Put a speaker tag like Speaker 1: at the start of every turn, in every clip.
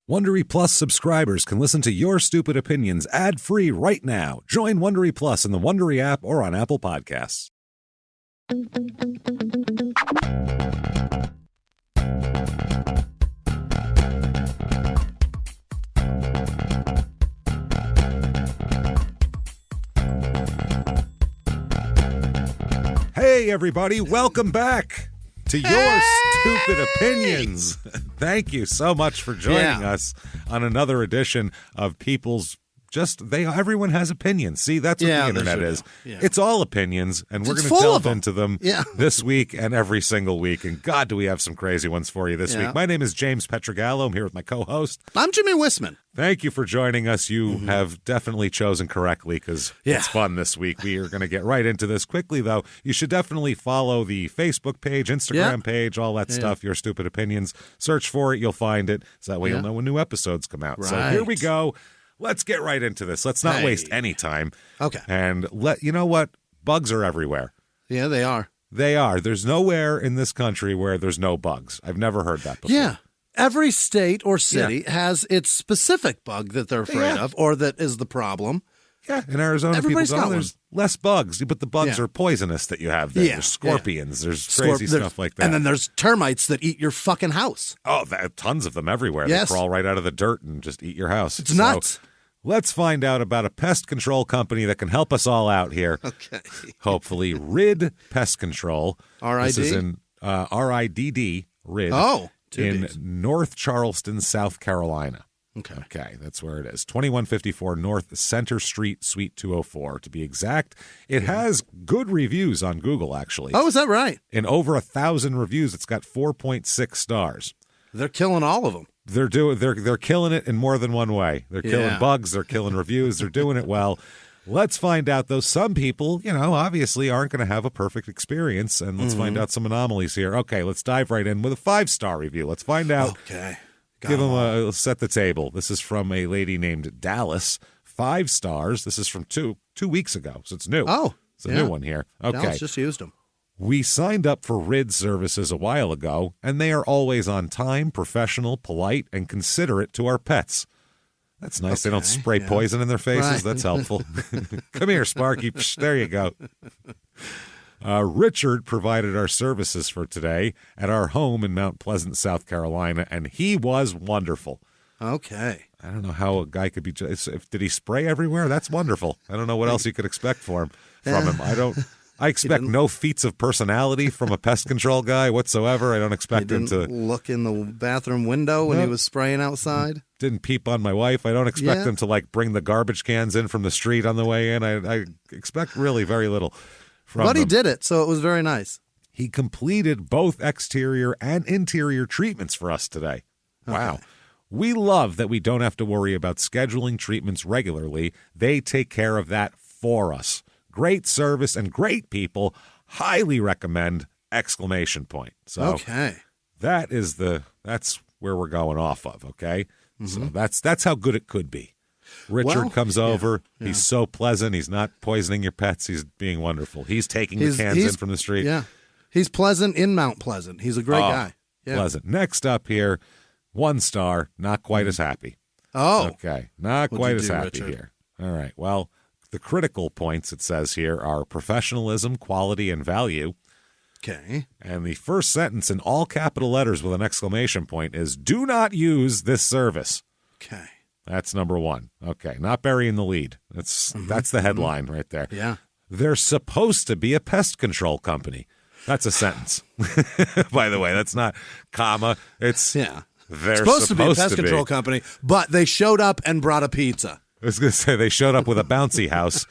Speaker 1: Wondery Plus subscribers can listen to Your Stupid Opinions ad-free right now. Join Wondery Plus in the Wondery app or on Apple Podcasts. Hey, everybody, welcome back to Your Stupid Opinions. Thank you so much for joining us on another edition of People's everyone has opinions. See, that's what the internet is. Yeah. It's all opinions, and we're going to delve into them this week and every single week. And God, do we have some crazy ones for you this week. My name is James Pietragallo. I'm here with my co-host.
Speaker 2: I'm Jimmie Whisman.
Speaker 1: Thank you for joining us. You have definitely chosen correctly because it's fun this week. We are going to get right into this quickly, though. You should definitely follow the Facebook page, Instagram page, all that stuff, Your Stupid Opinions. Search for it. You'll find it. So that way you'll know when new episodes come out. Right. So here we go. Let's get right into this. Let's not waste any time.
Speaker 2: Okay.
Speaker 1: And you know what? Bugs are everywhere.
Speaker 2: Yeah, they are.
Speaker 1: They are. There's nowhere in this country where there's no bugs. I've never heard that before.
Speaker 2: Yeah. Every state or city has its specific bug that they're afraid of or that is the problem.
Speaker 1: Yeah, in Arizona, people go, there's less bugs, but the bugs are poisonous that you have there. There's scorpions, there's crazy stuff like that.
Speaker 2: And then there's termites that eat your fucking house.
Speaker 1: Oh, tons of them everywhere. They crawl right out of the dirt and just eat your house.
Speaker 2: It's nuts.
Speaker 1: Let's find out about a pest control company that can help us all out here.
Speaker 2: Okay.
Speaker 1: Hopefully. RID Pest Control.
Speaker 2: R-I-D?
Speaker 1: This is in R-I-D-D, RID.
Speaker 2: Oh,
Speaker 1: in North Charleston, South Carolina.
Speaker 2: Okay,
Speaker 1: that's where it is. 2154 North Center Street, Suite 204, to be exact. It has good reviews on Google, actually.
Speaker 2: Oh, is that right?
Speaker 1: In over 1,000 reviews, it's got 4.6 stars.
Speaker 2: They're killing all of them.
Speaker 1: They're killing it in more than one way. They're killing bugs. They're killing reviews. They're doing it well. Let's find out, though. Some people, obviously aren't going to have a perfect experience, and let's find out some anomalies here. Okay, let's dive right in with a 5-star review. Let's find out.
Speaker 2: Okay.
Speaker 1: Give them set the table. This is from a lady named Dallas. 5 stars. This is from two weeks ago, so it's new.
Speaker 2: Oh,
Speaker 1: it's a new one here. Okay.
Speaker 2: Dallas just used them.
Speaker 1: We signed up for RID services a while ago, and they are always on time, professional, polite, and considerate to our pets. That's nice. They don't spray poison in their faces. Right. That's helpful. Come here, Sparky. Psh, there you go. Richard provided our services for today at our home in Mount Pleasant, South Carolina, and he was wonderful.
Speaker 2: Okay.
Speaker 1: I don't know how a guy could be. Did he spray everywhere? That's wonderful. I don't know what else you could expect from him. I expect no feats of personality from a pest control guy whatsoever. I don't expect him to
Speaker 2: look in the bathroom window when he was spraying outside.
Speaker 1: Didn't peep on my wife. I don't expect him to bring the garbage cans in from the street on the way in. I expect really very little from him.
Speaker 2: But he did it, so it was very nice.
Speaker 1: He completed both exterior and interior treatments for us today. Okay. Wow. We love that we don't have to worry about scheduling treatments regularly. They take care of that for us. Great service and great people. Highly recommend! ! So that's where we're going off of. Okay, so that's how good it could be. Richard comes over. Yeah. He's so pleasant. He's not poisoning your pets. He's being wonderful. He's taking the cans in from the street.
Speaker 2: Yeah, he's pleasant in Mount Pleasant. He's a great guy. Yeah.
Speaker 1: Pleasant. Next up here, 1 star. Not quite as happy.
Speaker 2: Oh,
Speaker 1: okay, not quite as happy
Speaker 2: Richard?
Speaker 1: here. All right. Well. The critical points, it says here, are professionalism, quality, and value.
Speaker 2: Okay.
Speaker 1: And the first sentence in all capital letters with an exclamation point is, do not use this service.
Speaker 2: Okay.
Speaker 1: That's number 1. Okay. Not burying the lead. That's the headline right there.
Speaker 2: Yeah.
Speaker 1: They're supposed to be a pest control company. That's a sentence. By the way, that's not comma. It's they're
Speaker 2: supposed to be a pest control company, but they showed up and brought a pizza.
Speaker 1: I was going to say they showed up with a bouncy house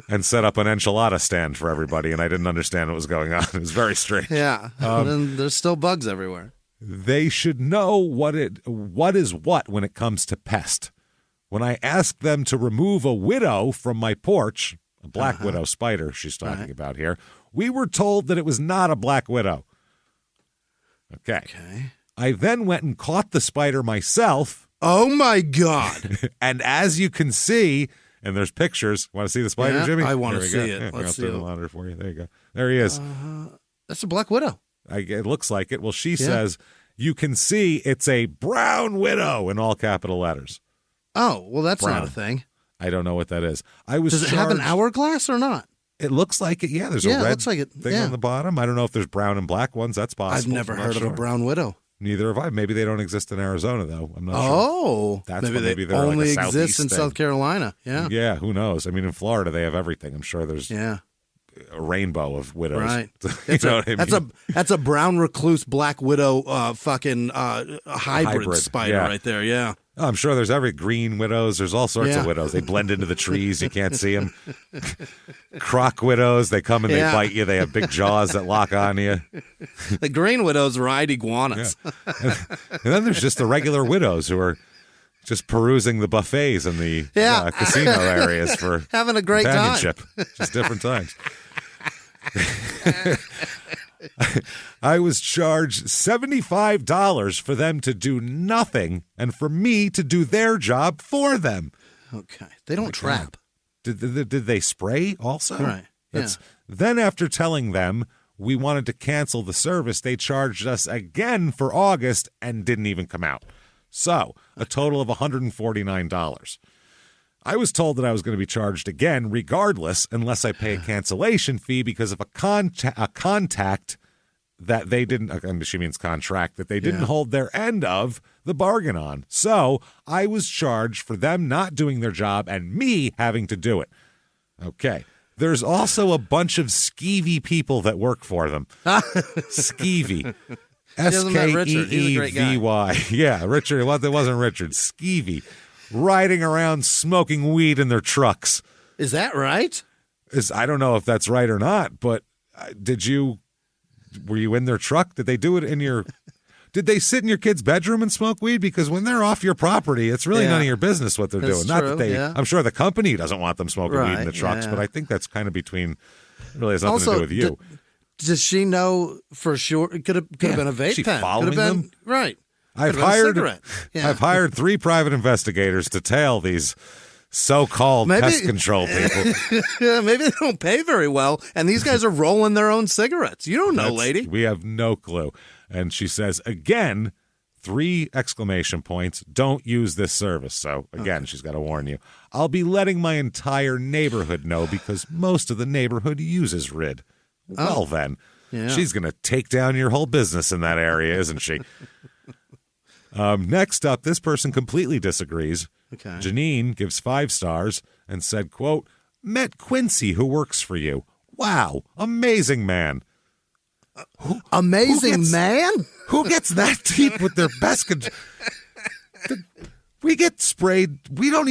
Speaker 1: and set up an enchilada stand for everybody, and I didn't understand what was going on. It was very strange.
Speaker 2: Yeah, and then there's still bugs everywhere.
Speaker 1: They should know what is what when it comes to pest. When I asked them to remove a widow from my porch, a black widow spider she's talking about here, we were told that it was not a black widow. Okay. I then went and caught the spider myself.
Speaker 2: Oh, my God.
Speaker 1: And as you can see, and there's pictures. Want to see the spider, Jimmie?
Speaker 2: I want to see it.
Speaker 1: Yeah,
Speaker 2: Let's
Speaker 1: I'll
Speaker 2: see
Speaker 1: turn the monitor for you. There you go. There he is.
Speaker 2: That's a black widow.
Speaker 1: It looks like it. Well, she says you can see it's a brown widow in all capital letters.
Speaker 2: Oh, well, that's
Speaker 1: Brown.
Speaker 2: not a thing.
Speaker 1: I don't know what that is.
Speaker 2: Does it have an hourglass or not?
Speaker 1: It looks like it. Yeah, there's a red thing on the bottom. I don't know if there's brown and black ones. That's possible.
Speaker 2: I've never heard of a brown widow.
Speaker 1: Neither have I. Maybe they don't exist in Arizona, though. I'm not sure.
Speaker 2: Oh, maybe they only
Speaker 1: like
Speaker 2: exist in South Carolina. Yeah.
Speaker 1: Yeah, who knows? I mean, in Florida, they have everything. I'm sure there's a rainbow of widows.
Speaker 2: Right.
Speaker 1: You know what I mean?
Speaker 2: That's a brown recluse black widow hybrid spider right there. Yeah.
Speaker 1: Oh, I'm sure there's every green widows. There's all sorts of widows. They blend into the trees. You can't see them. Croc widows. They come and they bite you. They have big jaws that lock on you.
Speaker 2: The green widows ride iguanas.
Speaker 1: Yeah. And then there's just the regular widows who are just perusing the buffets in the casino areas for
Speaker 2: having a great
Speaker 1: companionship. Just different times. I was charged $75 for them to do nothing and for me to do their job for them.
Speaker 2: Okay. They don't trap.
Speaker 1: Did they spray also?
Speaker 2: Right. Yeah.
Speaker 1: Then after telling them we wanted to cancel the service, they charged us again for August and didn't even come out. So a total of $149. I was told that I was going to be charged again regardless unless I pay a cancellation fee because of a contact that they didn't, she means contract, that they didn't hold their end of the bargain on. So I was charged for them not doing their job and me having to do it. Okay. There's also a bunch of skeevy people that work for them. Skeevy. Skeevy. Yeah, Richard. It wasn't Richard. Skeevy. Riding around smoking weed in their trucks.
Speaker 2: Is that right?
Speaker 1: I don't know if that's right or not, but were you in their truck? Did they do it did they sit in your kid's bedroom and smoke weed? Because when they're off your property, it's really none of your business what they're doing. Not that I'm sure the company doesn't want them smoking weed in the trucks, but I think that's kind of between, it really has nothing to do with you.
Speaker 2: Does she know for sure? It could have been a vape pen.
Speaker 1: Following them?
Speaker 2: Right.
Speaker 1: I've hired 3 private investigators to tail these so-called pest control people.
Speaker 2: Maybe they don't pay very well, and these guys are rolling their own cigarettes. You don't know, lady.
Speaker 1: We have no clue. And she says, again, 3 exclamation points, don't use this service. So, again, she's got to warn you. I'll be letting my entire neighborhood know because most of the neighborhood uses RID. Well, then, she's going to take down your whole business in that area, isn't she? Next up, this person completely disagrees.
Speaker 2: Okay.
Speaker 1: Janine gives 5 stars and said, quote, met Quincy who works for you. Wow, amazing man.
Speaker 2: Amazing man?
Speaker 1: Who gets that deep with their best we get sprayed. I don't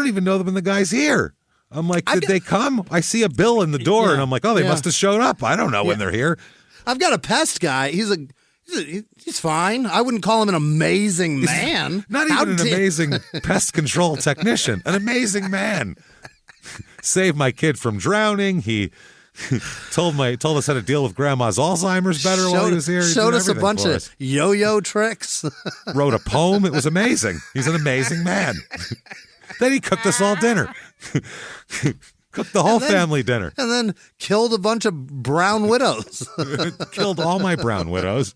Speaker 1: even know them and the guy's here. I'm like, did they come? I see a bill in the door and I'm like, oh, they must have showed up. I don't know when they're here.
Speaker 2: I've got a pest guy. He's fine. I wouldn't call him an amazing man.
Speaker 1: Not even an amazing pest control technician. An amazing man. Saved my kid from drowning. He told us how to deal with grandma's Alzheimer's better while he was here.
Speaker 2: Showed us a bunch of yo-yo tricks.
Speaker 1: Wrote a poem. It was amazing. He's an amazing man. Then he cooked us all dinner. Cooked the whole family dinner.
Speaker 2: And then killed a bunch of brown widows.
Speaker 1: Killed all my brown widows.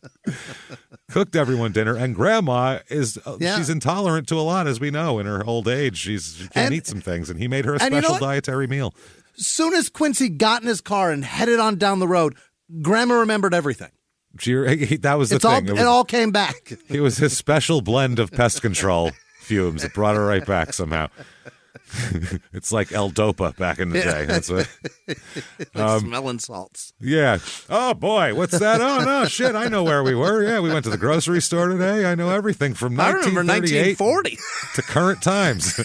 Speaker 1: Cooked everyone dinner. And Grandma she's intolerant to a lot, as we know. In her old age, she can't eat some things. And he made her a special dietary meal.
Speaker 2: Soon as Quincy got in his car and headed on down the road, Grandma remembered everything.
Speaker 1: That was the thing.
Speaker 2: It all came back.
Speaker 1: It was his special blend of pest control fumes. It brought her right back somehow. It's like L-Dopa back in the day. That's what.
Speaker 2: Smelling salts.
Speaker 1: Yeah. Oh, boy. What's that? Oh, no. Shit. I know where we were. Yeah, we went to the grocery store today. I know everything from 1938
Speaker 2: 1940
Speaker 1: to current times.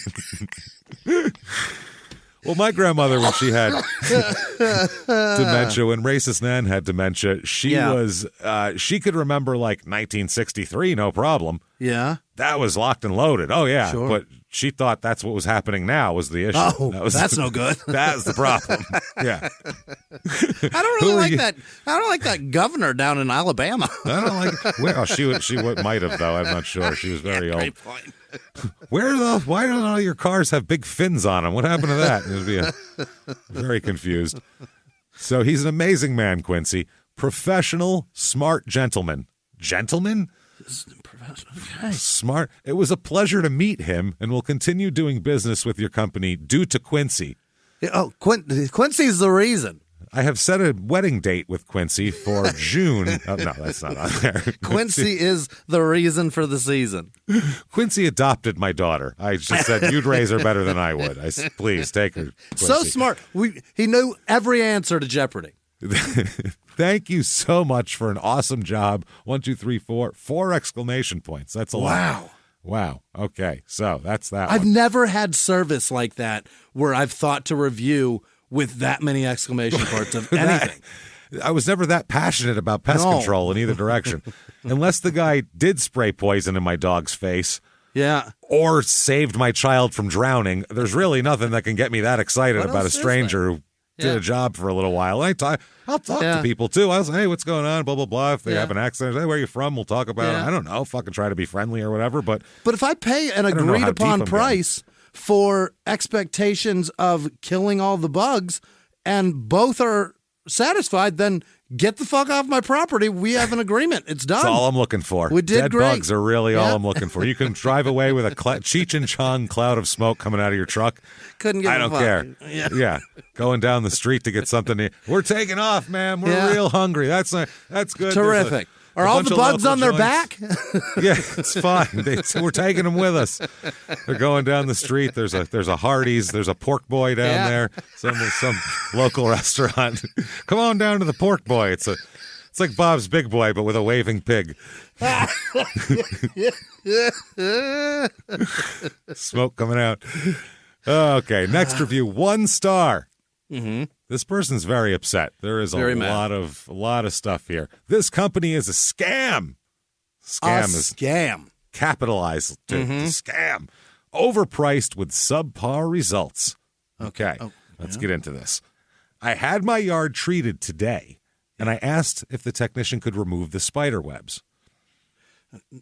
Speaker 1: Well, my grandmother, when she had dementia, when Racist Nan had dementia, she could remember like 1963, no problem.
Speaker 2: Yeah.
Speaker 1: That was locked and loaded. Oh, yeah.
Speaker 2: Sure.
Speaker 1: But she thought that's what was happening now was the issue.
Speaker 2: Oh, that's no good.
Speaker 1: That's the problem. Yeah.
Speaker 2: I don't really like that. I don't like that governor down in Alabama.
Speaker 1: I don't like she might have, though. I'm not sure. She was very old.
Speaker 2: Great point.
Speaker 1: Why don't all your cars have big fins on them? What happened to that? It would be very confused. So he's an amazing man, Quincy. Professional, smart gentleman. Gentleman?
Speaker 2: Okay.
Speaker 1: Smart. It was a pleasure to meet him, and we'll continue doing business with your company due to Quincy.
Speaker 2: Oh, Quincy's the reason.
Speaker 1: I have set a wedding date with Quincy for June. Oh, no, that's not on there.
Speaker 2: Quincy is the reason for the season.
Speaker 1: Quincy adopted my daughter. I just said, you'd raise her better than I would. Please, take her, Quincy.
Speaker 2: So smart. He knew every answer to Jeopardy.
Speaker 1: Thank you so much for an awesome job. 1, 2, 3, 4. 4 exclamation points. That's a lot. Wow. Okay, so that's that
Speaker 2: I've
Speaker 1: one.
Speaker 2: never had service like that where I've thought to review with that many exclamation points of anything.
Speaker 1: I was never that passionate about pest control in either direction. Unless the guy did spray poison in my dog's face.
Speaker 2: Yeah.
Speaker 1: Or saved my child from drowning. There's really nothing that can get me that excited
Speaker 2: What
Speaker 1: about a
Speaker 2: else is
Speaker 1: stranger who did a job for a little while. I'll talk to people, too. I'll say, hey, what's going on, blah, blah, blah. If they have an accident, hey, where are you from? We'll talk about it. I don't know. Fucking try to be friendly or whatever. But
Speaker 2: if I pay an agreed-upon price for expectations of killing all the bugs and both are satisfied, then get the fuck off my property. We have an agreement. It's done.
Speaker 1: That's all I'm looking for.
Speaker 2: We did
Speaker 1: Dead
Speaker 2: great.
Speaker 1: bugs are really all I'm looking for. You can drive away with a Cheech and Chong cloud of smoke coming out of your truck.
Speaker 2: Couldn't get
Speaker 1: I don't care. Yeah. Going down the street to get something. We're taking off, man. We're real hungry. That's good.
Speaker 2: Terrific. Are all the bugs on their back?
Speaker 1: Yeah, it's fine. We're taking them with us. They're going down the street. There's a Hardee's. There's a Pork Boy down there. Some local restaurant. Come on down to the Pork Boy. It's like Bob's Big Boy, but with a waving pig. Smoke coming out. Okay, next review. 1 star.
Speaker 2: Mm-hmm.
Speaker 1: This person's very upset. There is a lot of stuff here. This company is a scam.
Speaker 2: Scam.
Speaker 1: Capitalized to scam. Overpriced with subpar results. Okay, let's get into this. I had my yard treated today, and I asked if the technician could remove the spider webs.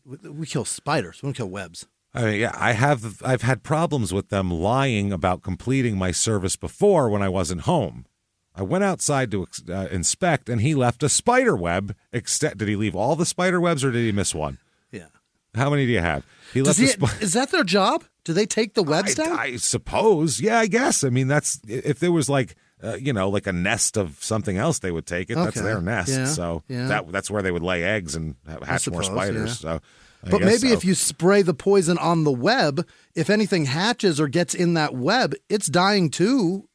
Speaker 2: We kill spiders. We don't kill webs.
Speaker 1: I mean, yeah, I've had problems with them lying about completing my service before when I wasn't home. I went outside to inspect, and he left a spider web. Did he leave all the spider webs, or did he miss one?
Speaker 2: Yeah.
Speaker 1: How many do you have?
Speaker 2: Is that their job? Do they take the webs down?
Speaker 1: I suppose. Yeah, I guess. I mean, that's if there was like a nest of something else, they would take it. Okay. That's their nest. Yeah. So that's where they would lay eggs and hatch more spiders. Yeah. So.
Speaker 2: But maybe if you spray the poison on the web, if anything hatches or gets in that web, it's dying too.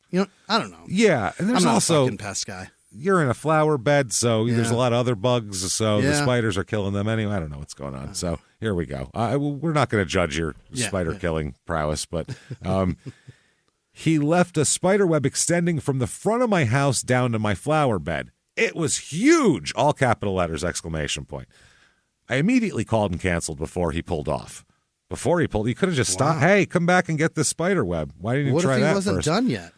Speaker 2: I don't know.
Speaker 1: Yeah, and there's
Speaker 2: I'm not
Speaker 1: also
Speaker 2: a fucking pest guy.
Speaker 1: You're in a flower bed, so there's a lot of other bugs. So the spiders are killing them anyway. I don't know what's going on. So here we go. We're not going to judge your spider killing prowess, but he left a spider web extending from the front of my house down to my flower bed. It was huge. All capital letters, exclamation point. I immediately called and canceled before he pulled off. He could have just stopped. Hey, come back and get this spider web. Why didn't you try that first?
Speaker 2: What if he wasn't done yet?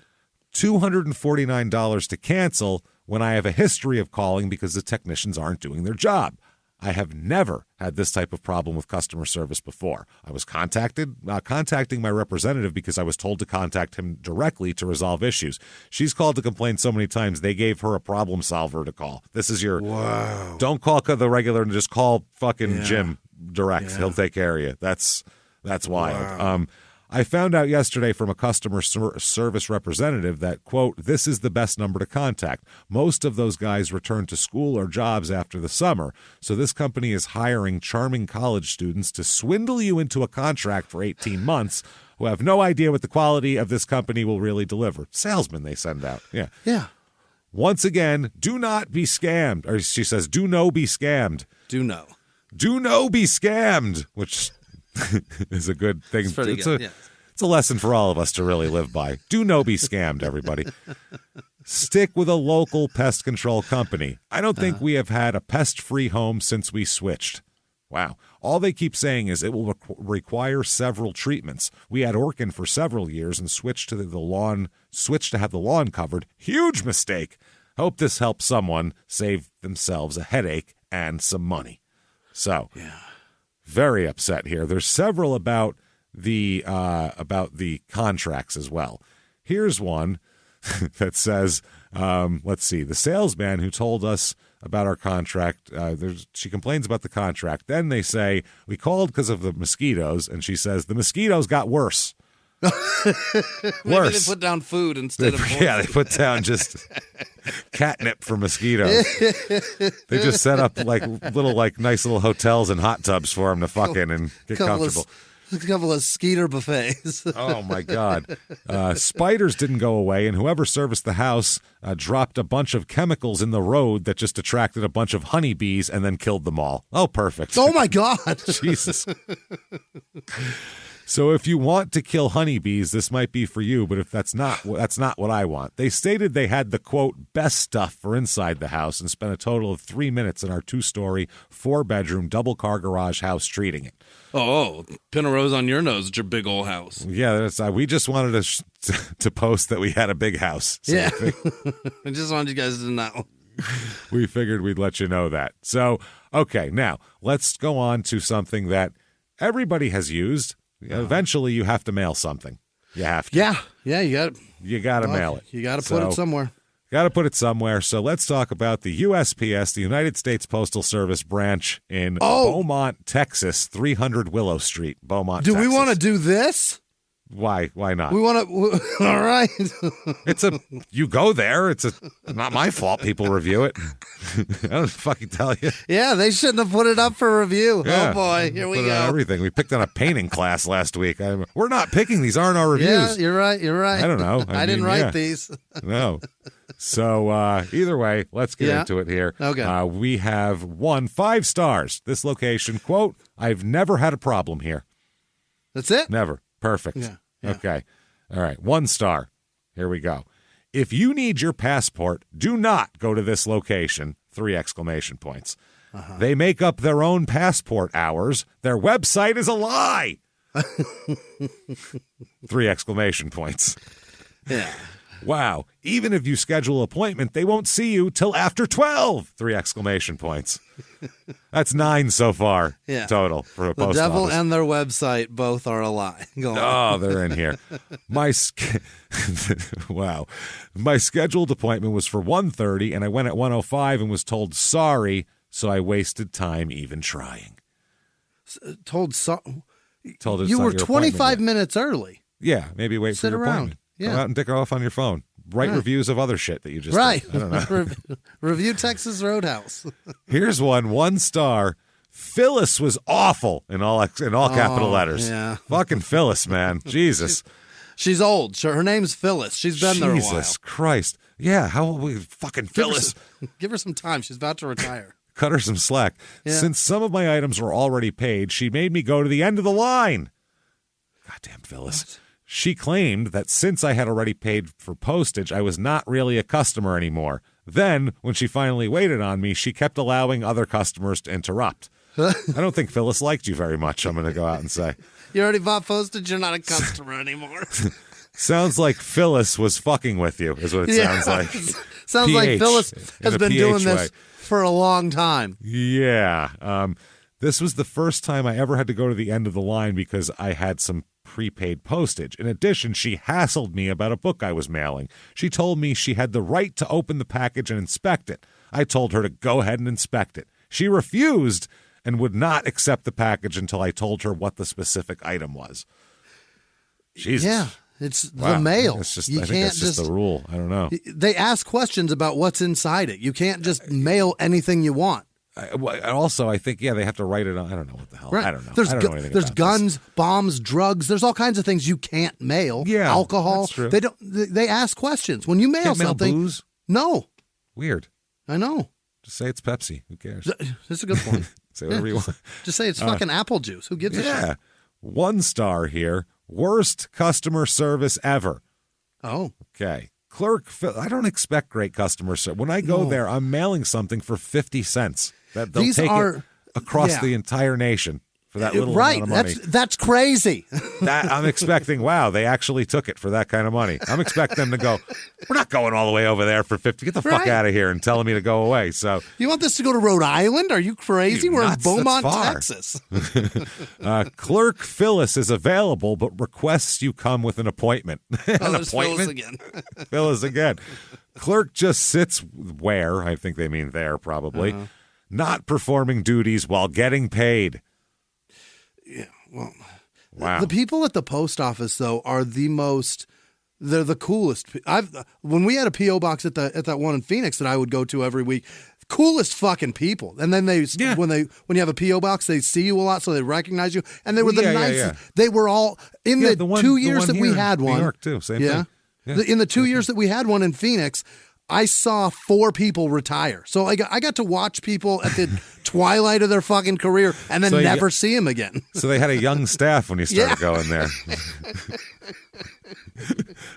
Speaker 1: $249 to cancel when I have a history of calling because the technicians aren't doing their job. I have never had this type of problem with customer service before. I was contacting my representative because I was told to contact him directly to resolve issues. She's called to complain so many times, they gave her a problem solver to call. This is your...
Speaker 2: Wow.
Speaker 1: Don't call the regular and just call fucking Jim direct. He'll take care of you. That's wild. Wow. I found out yesterday from a customer service representative that, quote, this is the best number to contact. Most of those guys return to school or jobs after the summer, so this company is hiring charming college students to swindle you into a contract for 18 months who have no idea what the quality of this company will really deliver. Salesmen they send out. Yeah.
Speaker 2: Yeah.
Speaker 1: Once again, do not be scammed. Or she says, do no be scammed.
Speaker 2: Do no.
Speaker 1: Do no be scammed, which... is a good thing. It's a lesson for all of us to really live by. Do no be scammed, everybody. Stick with a local pest control company. I don't think we have had a pest-free home since we switched. Wow. All they keep saying is it will require several treatments. We had Orkin for several years and switched to have the lawn covered. Huge mistake. Hope this helps someone save themselves a headache and some money. So, very upset here. There's several about the contracts as well. Here's one that says, let's see, the salesman who told us about our contract. She complains about the contract. Then they say, we called because of the mosquitoes, and she says, the mosquitoes got worse.
Speaker 2: Maybe they put down food instead of poison.
Speaker 1: Yeah, they put down just catnip for mosquitoes. They just set up like nice little hotels and hot tubs for them to fuck in and get comfortable.
Speaker 2: A couple of skeeter buffets.
Speaker 1: Oh, my God. Spiders didn't go away, and whoever serviced the house dropped a bunch of chemicals in the road that just attracted a bunch of honeybees and then killed them all. Oh, perfect.
Speaker 2: Oh, my God.
Speaker 1: Jesus. So if you want to kill honeybees, this might be for you, but if that's not what I want. They stated they had the, quote, best stuff for inside the house and spent a total of 3 minutes in our 2-story, 4-bedroom, double-car garage house treating it.
Speaker 2: Oh, pin a rose on your nose. It's your big old house.
Speaker 1: Yeah, we just wanted to post that we had a big house. So
Speaker 2: yeah. I just wanted you guys to know.
Speaker 1: We figured we'd let you know that. So, okay, now let's go on to something that everybody has used. Eventually, you have to mail something. You have to.
Speaker 2: Yeah, you got
Speaker 1: to mail it.
Speaker 2: You got to put it somewhere.
Speaker 1: Got to put it somewhere. So let's talk about the USPS, the United States Postal Service branch in Beaumont, Texas, 300 Willow Street, Beaumont, Texas.
Speaker 2: Do we want to do this?
Speaker 1: Why not?
Speaker 2: We want to. All right.
Speaker 1: You go there. It's not my fault. People review it. I don't fucking tell you.
Speaker 2: Yeah, they shouldn't have put it up for review. Yeah. Oh boy, here we go.
Speaker 1: Everything. We picked on a painting class last week. We're not picking. These aren't our reviews.
Speaker 2: Yeah, you're right.
Speaker 1: I don't know.
Speaker 2: I didn't write these.
Speaker 1: No. So either way, let's get into it here.
Speaker 2: Okay.
Speaker 1: We have 5 stars. This location, quote, I've never had a problem here.
Speaker 2: That's it?
Speaker 1: Never. Perfect.
Speaker 2: Yeah.
Speaker 1: Okay. All right. 1 star. Here we go. If you need your passport, do not go to this location. 3 exclamation points. They make up their own passport hours. Their website is a lie. 3 exclamation points.
Speaker 2: Yeah.
Speaker 1: Wow. Even if you schedule an appointment, they won't see you till after 12. 3 exclamation points. That's 9 so far total for a post
Speaker 2: The devil
Speaker 1: office.
Speaker 2: and their website both are a lie. Go on.
Speaker 1: Oh, they're in here. Wow. My scheduled appointment was for 1:30, and I went at 1:05 and was told sorry, so I wasted time even trying.
Speaker 2: Told
Speaker 1: it's
Speaker 2: you
Speaker 1: not
Speaker 2: were
Speaker 1: your
Speaker 2: 25 minutes early.
Speaker 1: Yeah, maybe wait for your appointment.
Speaker 2: Yeah.
Speaker 1: Go out and dick off on your phone. Write reviews of other shit that you just did. I don't know.
Speaker 2: Review Texas Roadhouse.
Speaker 1: Here's 1 star. Phyllis was awful in all capital letters.
Speaker 2: Yeah.
Speaker 1: Fucking Phyllis, man. Jesus.
Speaker 2: She's old. Her name's Phyllis. She's been there a while.
Speaker 1: Jesus Christ. Yeah, how old we fucking Phyllis?
Speaker 2: Give her some time. She's about to retire.
Speaker 1: Cut her some slack. Yeah. Since some of my items were already paid, she made me go to the end of the line. Goddamn Phyllis. What? She claimed that since I had already paid for postage, I was not really a customer anymore. Then, when she finally waited on me, she kept allowing other customers to interrupt. I don't think Phyllis liked you very much, I'm going to go out and say.
Speaker 2: You already bought postage, you're not a customer anymore.
Speaker 1: Sounds like Phyllis was fucking with you, is what it sounds like.
Speaker 2: Sounds like Phyllis has been doing this for a long time.
Speaker 1: Yeah. This was the first time I ever had to go to the end of the line because I had some prepaid postage. In addition, she hassled me about a book I was mailing. She told me she had the right to open the package and inspect it. I told her to go ahead and inspect it. She refused and would not accept the package until I told her what the specific item was. Jesus.
Speaker 2: Yeah, it's the mail.
Speaker 1: I think that's just the rule. I don't know.
Speaker 2: They ask questions about what's inside it. You can't just mail anything you want.
Speaker 1: I think, they have to write it on. I don't know what the hell.
Speaker 2: Right.
Speaker 1: I don't know.
Speaker 2: There's guns, bombs, drugs. There's all kinds of things you can't mail.
Speaker 1: Yeah,
Speaker 2: alcohol.
Speaker 1: That's true.
Speaker 2: They ask questions when you mail something.
Speaker 1: Mail booze?
Speaker 2: No.
Speaker 1: Weird.
Speaker 2: I know.
Speaker 1: Just say it's Pepsi. Who cares?
Speaker 2: That's a good point.
Speaker 1: Say whatever you want.
Speaker 2: Just say it's fucking apple juice. Who gives a shit?
Speaker 1: Yeah. 1 star here. Worst customer service ever.
Speaker 2: Oh.
Speaker 1: Okay. Clerk, I don't expect great customer service. When I go there, I'm mailing something for 50 cents. That they'll take it across the entire nation for that little amount of money.
Speaker 2: That's crazy.
Speaker 1: That I'm expecting, wow, they actually took it for that kind of money. I'm expecting them to go, we're not going all the way over there for 50. Get the fuck out of here and telling me to go away. So
Speaker 2: you want this to go to Rhode Island? Are you crazy? We're in Beaumont, Texas.
Speaker 1: Clerk Phyllis is available, but requests you come with an appointment.
Speaker 2: Phyllis again.
Speaker 1: Phyllis again. Clerk just sits where, I think they mean there probably, not performing duties while getting paid.
Speaker 2: Yeah, well,
Speaker 1: wow.
Speaker 2: The people at the post office, though, are they're the coolest. When we had a P.O. box at that one in Phoenix that I would go to every week, coolest fucking people. And then when you have a P.O. box, they see you a lot, so they recognize you. And they were the nicest. Yeah. They were all in the 2 years that we had one.
Speaker 1: New York too, same thing.
Speaker 2: Yeah. In the 2 years that we had one in Phoenix, I saw 4 people retire. So I got to watch people at the twilight of their fucking career and then never see them again.
Speaker 1: So they had a young staff when you started going there.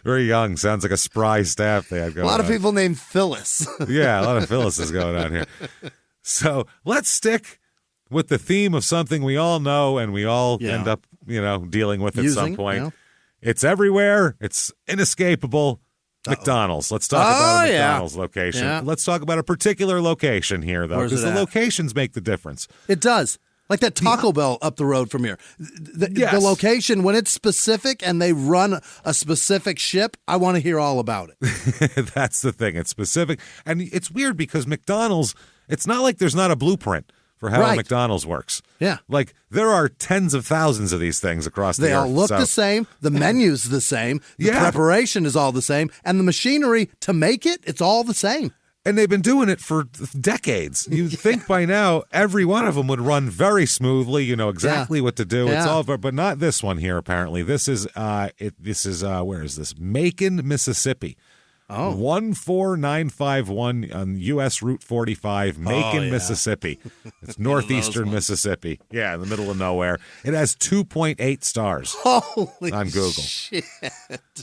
Speaker 1: Very young. Sounds like a spry staff they had going on.
Speaker 2: A lot of people named Phyllis.
Speaker 1: Yeah, a lot of Phyllis's going on here. So let's stick with the theme of something we all know and we all end up, dealing with at some point. Yeah. It's everywhere. It's inescapable. McDonald's. Let's talk about a McDonald's location. Yeah. Let's talk about a particular location here, though, because the locations make the difference.
Speaker 2: It does. Like that Taco Bell up the road from here. The location, when it's specific and they run a specific ship, I want to hear all about it.
Speaker 1: That's the thing. It's specific. And it's weird because McDonald's, it's not like there's not a blueprint for how a McDonald's works.
Speaker 2: Yeah.
Speaker 1: Like, there are tens of thousands of these things across the earth.
Speaker 2: They all look the same. The menu's the same. The preparation is all the same. And the machinery to make it, it's all the same.
Speaker 1: And they've been doing it for decades. You'd think by now every one of them would run very smoothly. You know exactly what to do. It's all, but not this one here. Apparently, this is where is this? Macon, Mississippi. 14951 on U.S. Route 45, Macon, Mississippi. It's northeastern Mississippi. Yeah, in the middle of nowhere. It has 2.8 stars on Google.
Speaker 2: Shit.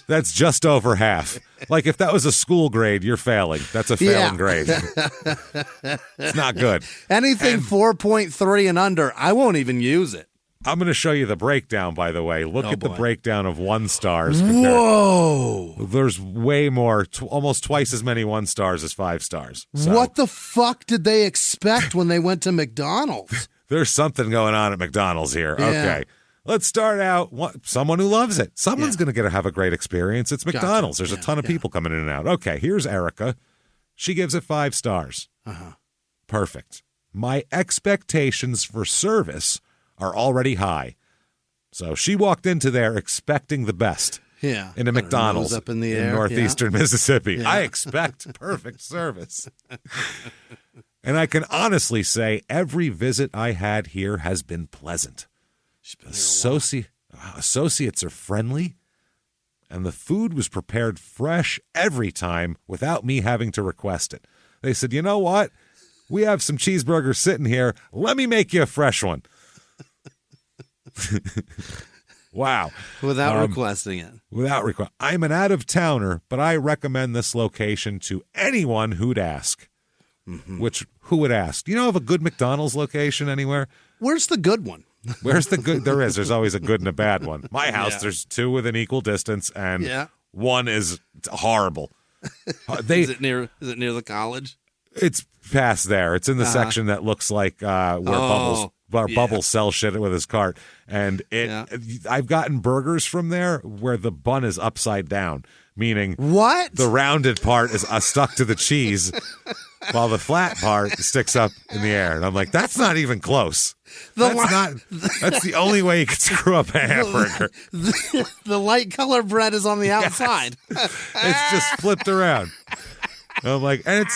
Speaker 1: That's just over half. Like, if that was a school grade, you're failing. That's a failing grade. It's not good.
Speaker 2: Anything 4.3 and under, I won't even use it.
Speaker 1: I'm going to show you the breakdown, by the way. Look at the breakdown of 1 stars.
Speaker 2: Whoa.
Speaker 1: There's way more, almost twice as many 1 stars as 5 stars. So.
Speaker 2: What the fuck did they expect when they went to McDonald's?
Speaker 1: There's something going on at McDonald's here. Yeah. Okay. Let's start out. Someone who loves it. Someone's going to have a great experience. It's McDonald's. There's a ton of people coming in and out. Okay, here's Erica. She gives it 5 stars. Perfect. My expectations for service are already high. So she walked into there expecting the best.
Speaker 2: Yeah.
Speaker 1: In a McDonald's
Speaker 2: up in the air.
Speaker 1: northeastern Mississippi. Yeah. I expect perfect service. And I can honestly say every visit I had here has been pleasant. Associates are friendly, and the food was prepared fresh every time without me having to request it. They said, you know what? We have some cheeseburgers sitting here. Let me make you a fresh one. Wow.
Speaker 2: Without requesting it.
Speaker 1: I'm an out-of-towner, but I recommend this location to anyone who'd ask. Who would ask? Do you know of a good McDonald's location anywhere?
Speaker 2: Where's the good one?
Speaker 1: Where's the good? There is. There's always a good and a bad one. My house, there's 2 within equal distance, and one is horrible.
Speaker 2: Is it near the college?
Speaker 1: It's past there. It's in the section that looks like where Bubbles sells shit with his cart. And I've gotten burgers from there where the bun is upside down, meaning the rounded part is stuck to the cheese while the flat part sticks up in the air. And I'm like, that's not even close. That's the only way you can screw up a hamburger.
Speaker 2: The light color bread is on the outside.
Speaker 1: It's just flipped around. I'm like, and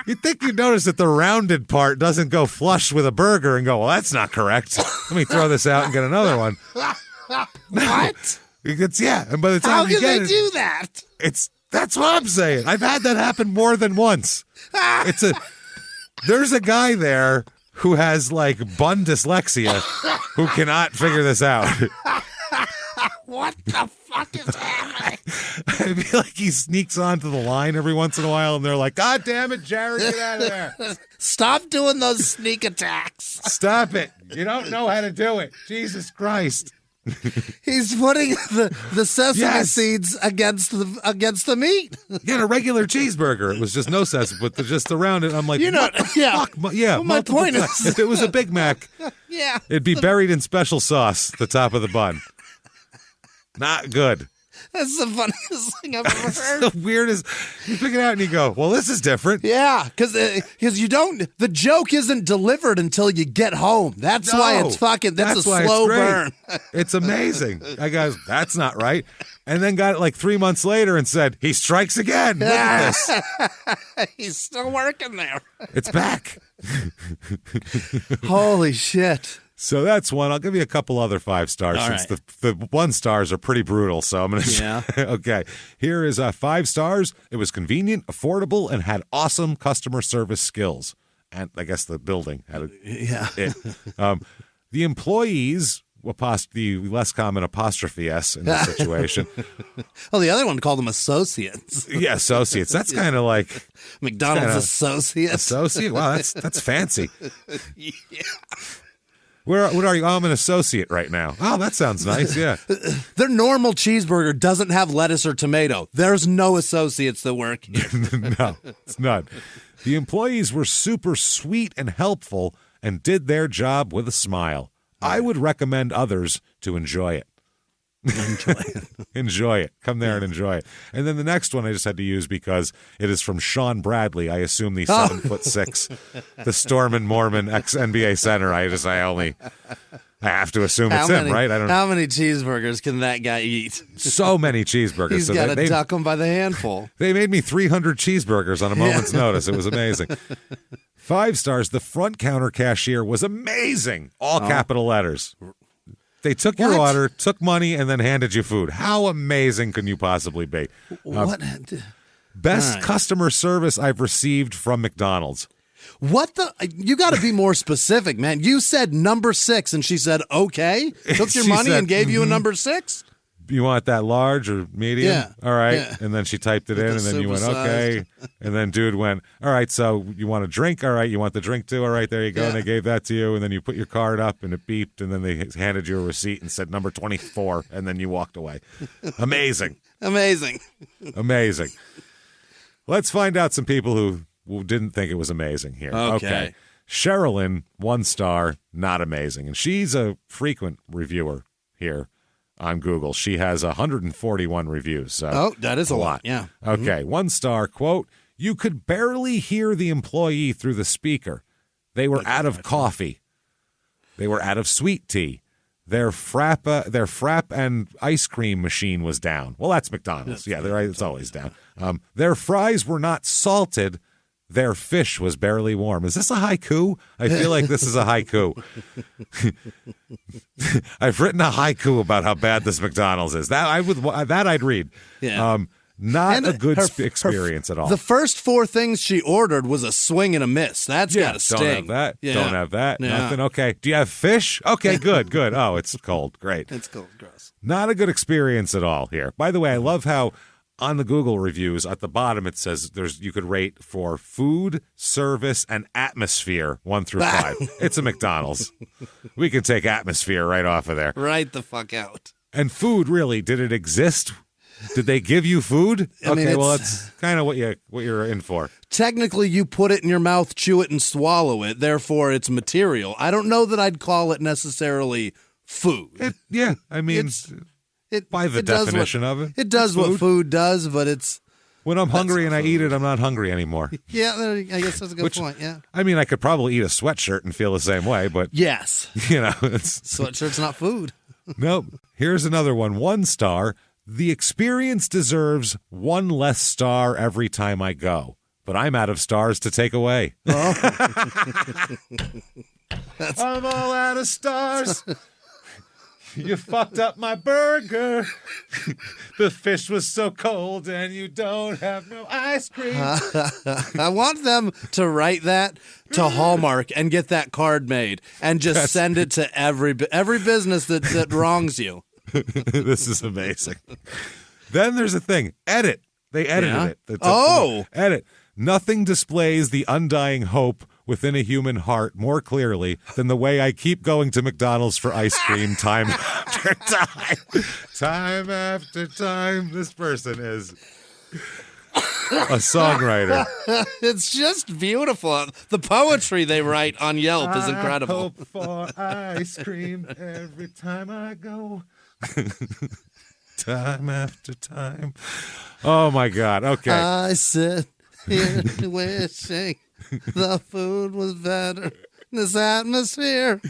Speaker 1: you'd think you'd notice that the rounded part doesn't go flush with a burger and go, well, that's not correct. Let me throw this out and get another one.
Speaker 2: What?
Speaker 1: And by the time you get it,
Speaker 2: how can they do that?
Speaker 1: That's what I'm saying. I've had that happen more than once. There's a guy there who has like bun dyslexia who cannot figure this out.
Speaker 2: What the fuck is happening?
Speaker 1: I feel like he sneaks onto the line every once in a while, and they're like, God damn it, Jared, get out of there.
Speaker 2: Stop doing those sneak attacks.
Speaker 1: Stop it. You don't know how to do it. Jesus Christ.
Speaker 2: He's putting the sesame seeds against the meat.
Speaker 1: Yeah, a regular cheeseburger. It was just no sesame, but just around it. I'm like, what the fuck? Yeah,
Speaker 2: well, my point is,
Speaker 1: if it was a Big Mac, it'd be buried in special sauce, the top of the bun. Not good.
Speaker 2: That's the funniest thing I've ever heard.
Speaker 1: The weirdest. You pick it out and you go, well, this is different.
Speaker 2: Yeah, because you don't. The joke isn't delivered until you get home. That's why it's fucking. That's a slow burn.
Speaker 1: It's amazing. I goes, that's not right. And then got it like 3 months later and said, he strikes again. Look at this.
Speaker 2: He's still working there.
Speaker 1: It's back.
Speaker 2: Holy shit.
Speaker 1: So that's one. I'll give you a couple other 5 stars since the 1 stars are pretty brutal. So I'm going to.
Speaker 2: Yeah.
Speaker 1: Okay. Here is 5 stars. It was convenient, affordable, and had awesome customer service skills. And I guess the building had it. The employees, the less common apostrophe S in this situation.
Speaker 2: Oh, the other one called them associates.
Speaker 1: Yeah, associates. That's kind of like
Speaker 2: McDonald's associates.
Speaker 1: Associate? Wow, that's fancy.
Speaker 2: Yeah.
Speaker 1: What are you? Oh, I'm an associate right now. Oh, that sounds nice. Yeah.
Speaker 2: Their normal cheeseburger doesn't have lettuce or tomato. There's no associates that work here.
Speaker 1: No, it's not. The employees were super sweet and helpful and did their job with a smile. I would recommend others to enjoy it. Enjoy it. Come there and enjoy it. And then the next one I just had to use because it is from Sean Bradley. I assume the 7'6", the Storm and Mormon ex-NBA center. I have to assume it's him, right? I don't know.
Speaker 2: How many cheeseburgers can that guy eat?
Speaker 1: So many cheeseburgers.
Speaker 2: He's got to duck them by the handful.
Speaker 1: They made me 300 cheeseburgers on a moment's notice. It was amazing. 5 stars. The front counter cashier was amazing. All capital letters. They took your order, took money, and then handed you food. How amazing can you possibly be?
Speaker 2: What?
Speaker 1: Best customer service I've received from McDonald's.
Speaker 2: What the? You got to be more specific, man. You said number 6, and she said, okay. Took your money and gave you a number 6?
Speaker 1: You want that large or medium?
Speaker 2: Yeah.
Speaker 1: All right.
Speaker 2: Yeah.
Speaker 1: And then she typed it in, and then you went, okay. And then dude went, all right, so you want a drink? All right, you want the drink too? All right, there you go.
Speaker 2: Yeah.
Speaker 1: And they gave that to you, and then you put your card up, and it beeped, and then they handed you a receipt and said number 24, and then you walked away. Amazing.
Speaker 2: Amazing.
Speaker 1: Amazing. Let's find out some people who didn't think it was amazing here. Okay. Sherilyn, 1 star, not amazing. And she's a frequent reviewer here on Google. She has 141 reviews. So
Speaker 2: that is a lot. Yeah.
Speaker 1: Okay. 1 star, quote, you could barely hear the employee through the speaker. They were out of coffee. They were out of sweet tea. Their frap and ice cream machine was down. Well, that's McDonald's. Yeah, it's always down. Their fries were not salted. Their fish was barely warm. Is this a haiku? I feel like this is a haiku. I've written a haiku about how bad this McDonald's is. That I'd read.
Speaker 2: Yeah.
Speaker 1: Not a good experience at all.
Speaker 2: The first 4 things she ordered was a swing and a miss. That's got to sting.
Speaker 1: Don't have that.
Speaker 2: Yeah.
Speaker 1: Don't have that.
Speaker 2: Yeah.
Speaker 1: Nothing. Okay. Do you have fish? Okay, good. Oh, it's cold. Great.
Speaker 2: It's cold. Gross.
Speaker 1: Not a good experience at all here. By the way, I love how on the Google reviews at the bottom it says you could rate for food, service, and atmosphere 1 through 5. It's a McDonald's. We could take atmosphere right off of there.
Speaker 2: Right the fuck out.
Speaker 1: And food, really, did it exist? Did they give you food? Okay, well, that's kind of what you're in for.
Speaker 2: Technically, you put it in your mouth, chew it, and swallow it. Therefore, it's material. I don't know that I'd call it necessarily food.
Speaker 1: I mean, by the definition of it.
Speaker 2: It does what food does, but it's...
Speaker 1: When I'm hungry and I eat it, I'm not hungry anymore.
Speaker 2: Yeah, I guess that's a good point, yeah.
Speaker 1: I mean, I could probably eat a sweatshirt and feel the same way, but...
Speaker 2: Yes.
Speaker 1: Sweatshirt's
Speaker 2: not food.
Speaker 1: Nope. Here's another one. 1 star. The experience deserves 1 less star every time I go, but I'm out of stars to take away. Oh. I'm all out of stars. You fucked up my burger. The fish was so cold and you don't have no ice cream.
Speaker 2: I want them to write that to Hallmark and get that card made and just send it to every business that wrongs you.
Speaker 1: This is amazing. Then there's a thing. Edit. They edited it. Edit. Nothing displays the undying hope within a human heart more clearly than the way I keep going to McDonald's for ice cream time after time. Time after time. This person is a songwriter.
Speaker 2: It's just beautiful. The poetry they write on Yelp is incredible.
Speaker 1: I hope for ice cream every time I go. time after time. Oh, my God. Okay.
Speaker 2: I sit here wishing the food was better. This atmosphere.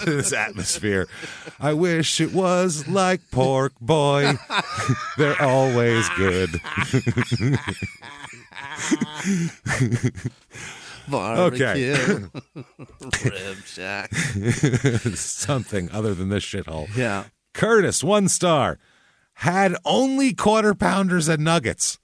Speaker 1: This atmosphere. I wish it was like pork, boy. They're always good.
Speaker 2: Barbecue. Rib shack.
Speaker 1: Something other than this shithole.
Speaker 2: Yeah.
Speaker 1: Curtis, 1 star. Had only quarter pounders and nuggets.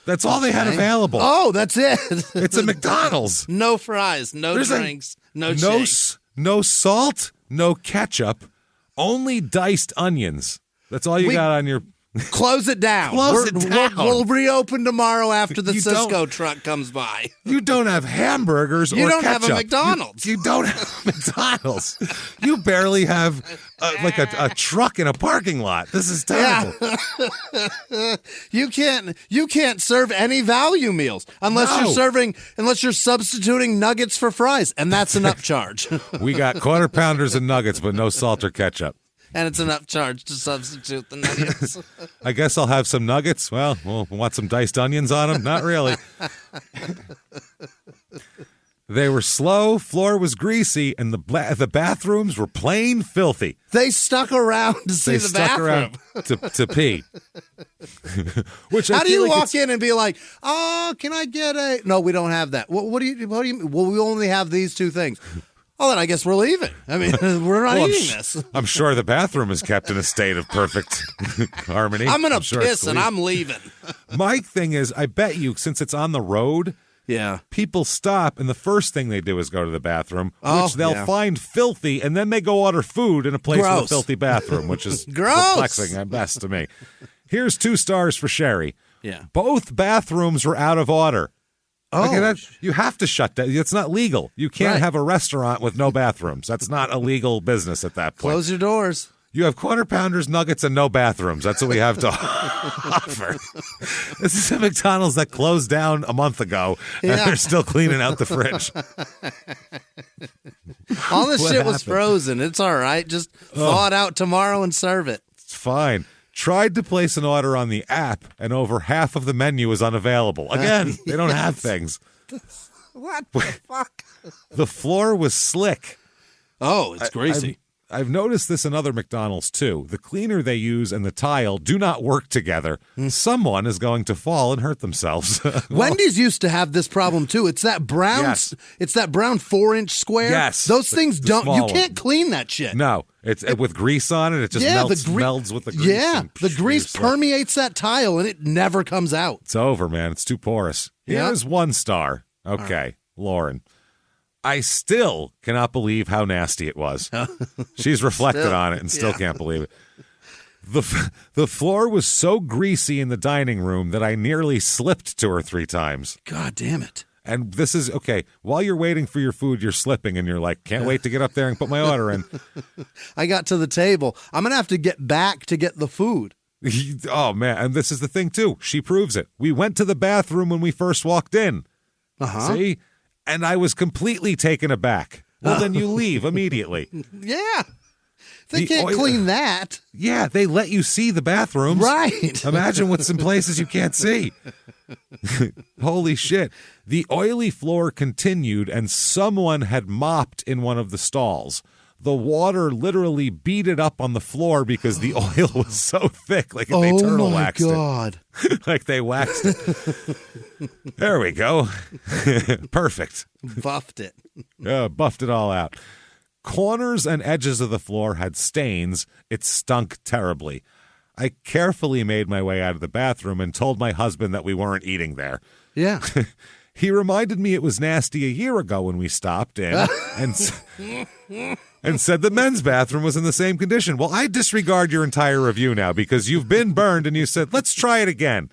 Speaker 1: That's all they had available.
Speaker 2: Oh, that's it.
Speaker 1: It's a McDonald's.
Speaker 2: No fries, no drinks, no shakes.
Speaker 1: No salt, no ketchup, only diced onions. That's all you got on your...
Speaker 2: Close it down.
Speaker 1: Close it down.
Speaker 2: We'll reopen tomorrow after the Cisco truck comes by.
Speaker 1: You don't have hamburgers or ketchup.
Speaker 2: You don't have a McDonald's.
Speaker 1: You don't have McDonald's. You barely have like a truck in a parking lot. This is terrible.
Speaker 2: Yeah. You can't serve any value meals unless you're substituting nuggets for fries, and that's an upcharge.
Speaker 1: We got quarter pounders and nuggets, but no salt or ketchup.
Speaker 2: And it's an upcharge to substitute the nuggets.
Speaker 1: I guess I'll have some nuggets. Well, we'll want some diced onions on them. Not really. They were slow, floor was greasy, and the bathrooms were plain filthy.
Speaker 2: They stuck around to see the bathroom.
Speaker 1: To pee. Which
Speaker 2: How do you walk in and be like, "Oh, can I get a..." No, we don't have that. What do you mean? Well, we only have these 2 things. Oh, then I guess we're leaving. I mean, we're not eating this.
Speaker 1: I'm sure the bathroom is kept in a state of perfect harmony.
Speaker 2: I'm going to piss and I'm leaving.
Speaker 1: My thing is, I bet you, since it's on the road, people stop, and the first thing they do is go to the bathroom, which they'll find filthy, and then they go order food in a place with a filthy bathroom, which is perplexing at best to me. Here's 2 stars for Sherry.
Speaker 2: Yeah.
Speaker 1: Both bathrooms were out of order.
Speaker 2: Oh,
Speaker 1: okay, you have to shut down. It's not legal. You can't have a restaurant with no bathrooms. That's not a legal business at that point.
Speaker 2: Close your doors.
Speaker 1: You have quarter pounders, nuggets, and no bathrooms. That's what we have to offer. This is a McDonald's that closed down a month ago, and they're still cleaning out the fridge.
Speaker 2: All this shit was frozen. It's all right. Just thaw it out tomorrow and serve it.
Speaker 1: It's fine. Tried to place an order on the app, and over half of the menu is unavailable. Again, they don't have things.
Speaker 2: What the fuck?
Speaker 1: The floor was slick.
Speaker 2: Oh, it's greasy.
Speaker 1: I've noticed this in other McDonald's, too. The cleaner they use and the tile do not work together. Someone is going to fall and hurt themselves.
Speaker 2: Wendy's used to have this problem, too. It's that brown, it's that brown 4-inch square.
Speaker 1: Yes.
Speaker 2: Those things you can't clean that shit.
Speaker 1: No. It's with grease on it. It just melds with the grease.
Speaker 2: Yeah, the grease permeates that tile, and it never comes out.
Speaker 1: It's over, man. It's too porous. Here's 1 star. Okay, Lauren. I still cannot believe how nasty it was. She's reflected on it and still can't believe it. The floor was so greasy in the dining room that I nearly slipped 2 or 3 times.
Speaker 2: God damn it.
Speaker 1: And this is, okay, while you're waiting for your food, you're slipping, and you're like, can't wait to get up there and put my order in.
Speaker 2: I got to the table. I'm going to have to get back to get the food.
Speaker 1: Oh, man. And this is the thing, too. She proves it. We went to the bathroom when we first walked in. See? And I was completely taken aback. Well, then you leave immediately.
Speaker 2: Yeah. They can't clean that.
Speaker 1: Yeah, they let you see the bathrooms.
Speaker 2: Right.
Speaker 1: Imagine what's in places you can't see. Holy shit. The oily floor continued, and someone had mopped in one of the stalls. The water literally beat it up on the floor because the oil was so thick, like they turtle waxed it. Oh, my God. Like they waxed it. There we go. Perfect.
Speaker 2: Buffed it.
Speaker 1: Buffed it all out. Corners and edges of the floor had stains. It stunk terribly. I carefully made my way out of the bathroom and told my husband that we weren't eating there.
Speaker 2: Yeah.
Speaker 1: He reminded me it was nasty a year ago when we stopped in and said the men's bathroom was in the same condition. Well, I disregard your entire review now because you've been burned and you said, let's try it again.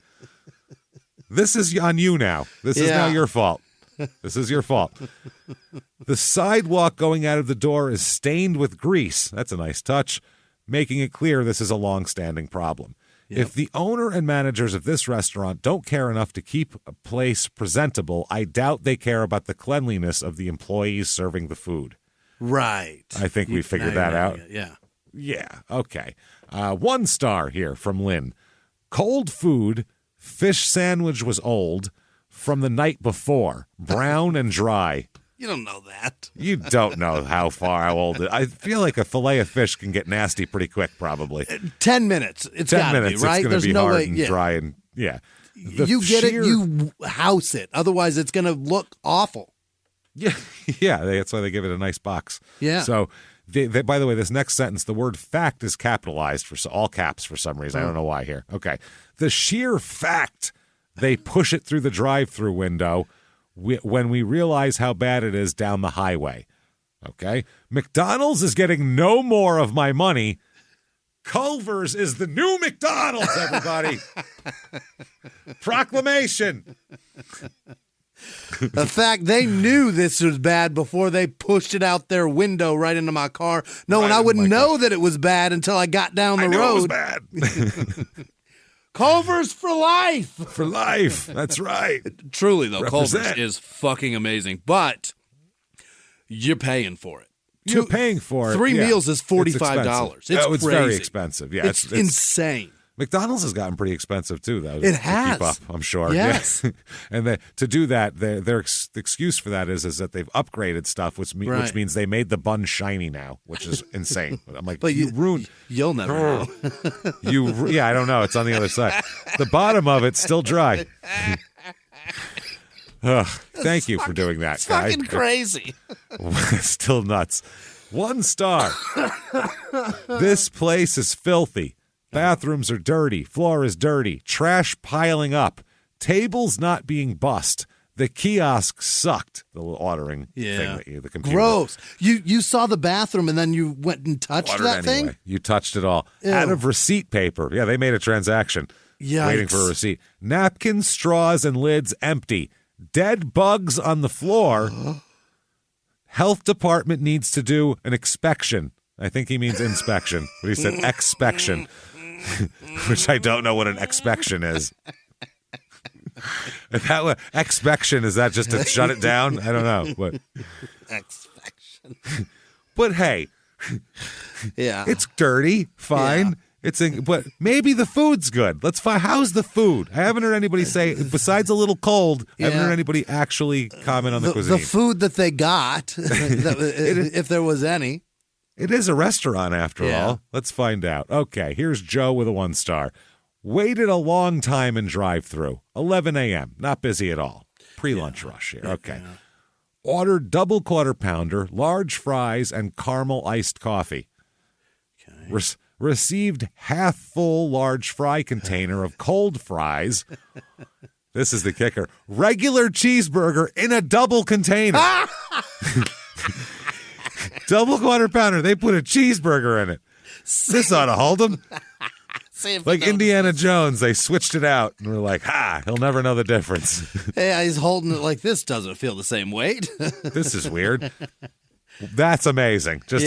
Speaker 1: This is on you now. This is now your fault. This is your fault. The sidewalk going out of the door is stained with grease. That's a nice touch, making it clear this is a long-standing problem. Yep. If the owner and managers of this restaurant don't care enough to keep a place presentable, I doubt they care about the cleanliness of the employees serving the food.
Speaker 2: Right.
Speaker 1: I think we figured that out.
Speaker 2: Yeah.
Speaker 1: Yeah, okay. 1 star here from Lynn. Cold food, fish sandwich was old from the night before, brown and dry.
Speaker 2: You don't know that.
Speaker 1: You don't know how old it is. I feel like a fillet of fish can get nasty pretty quick, probably.
Speaker 2: 10 minutes. It's
Speaker 1: 10 minutes.
Speaker 2: Be, right?
Speaker 1: It's going to be
Speaker 2: no
Speaker 1: hard
Speaker 2: way,
Speaker 1: and dry and, yeah.
Speaker 2: You get it, you house it. Otherwise, it's going to look awful.
Speaker 1: Yeah, that's why they give it a nice box.
Speaker 2: Yeah.
Speaker 1: So, by the way, this next sentence, the word fact is capitalized for all caps for some reason. I don't know why here. Okay. The sheer fact they push it through the drive-through window when we realize how bad it is down the highway. Okay? McDonald's is getting no more of my money. Culver's is the new McDonald's, everybody. Proclamation.
Speaker 2: The fact they knew this was bad before they pushed it out their window right into my car. No, and I wouldn't know that it was bad until I got down the road.
Speaker 1: It was bad.
Speaker 2: Culver's for life.
Speaker 1: For life. That's right.
Speaker 3: Truly, though,
Speaker 1: Represent.
Speaker 3: Culver's is fucking amazing, but you're paying for it.
Speaker 1: You're paying for it.
Speaker 2: 3 meals is $45.
Speaker 1: It's very expensive. Yeah,
Speaker 2: it's insane.
Speaker 1: McDonald's has gotten pretty expensive too, though.
Speaker 2: It has.
Speaker 1: To keep up, I'm sure.
Speaker 2: Yes.
Speaker 1: Yeah. And to do that, their excuse for that is that they've upgraded stuff, which means they made the bun shiny now, which is insane. I'm like,
Speaker 2: but
Speaker 1: you ruined.
Speaker 2: You'll never know.
Speaker 1: I don't know. It's on the other side. The bottom of it's still dry. Thank you for doing that,
Speaker 2: it's
Speaker 1: guy.
Speaker 2: Fucking crazy.
Speaker 1: Still nuts. 1 star. This place is filthy. Bathrooms are dirty. Floor is dirty. Trash piling up. Tables not being bussed. The kiosk sucked. The little ordering thing that the computer.
Speaker 2: Gross. You saw the bathroom and then you went and touched that thing?
Speaker 1: You touched it all.
Speaker 2: Ew.
Speaker 1: Out of receipt paper. Yeah, they made a transaction.
Speaker 2: Yikes.
Speaker 1: Waiting for a receipt. Napkins, straws, and lids empty. Dead bugs on the floor. Health department needs to do an inspection. I think he means inspection, but he said expection, which I don't know what an expection is. Expection, is that just to shut it down? I don't know. But
Speaker 2: Expection.
Speaker 1: But hey,
Speaker 2: yeah,
Speaker 1: it's dirty. Fine. Yeah. But maybe the food's good. Let's find. How's the food? I haven't heard anybody say, besides a little cold, I haven't heard anybody actually comment on the cuisine.
Speaker 2: The food that they got, if there was any.
Speaker 1: It is a restaurant after all. Let's find out. Okay, here's Joe with a 1 star. Waited a long time in drive-thru. 11 a.m. Not busy at all. Pre-lunch rush here. Okay. Yeah. Ordered double quarter pounder, large fries, and caramel iced coffee. Okay. Received half full large fry container of cold fries. This is the kicker. Regular cheeseburger in a double container. Double quarter pounder. They put a cheeseburger in it. This ought to hold them. Like Indiana Jones, they switched it out, and we're like, he'll never know the difference.
Speaker 2: Hey, he's holding it like this doesn't feel the same weight.
Speaker 1: This is weird. That's amazing. Just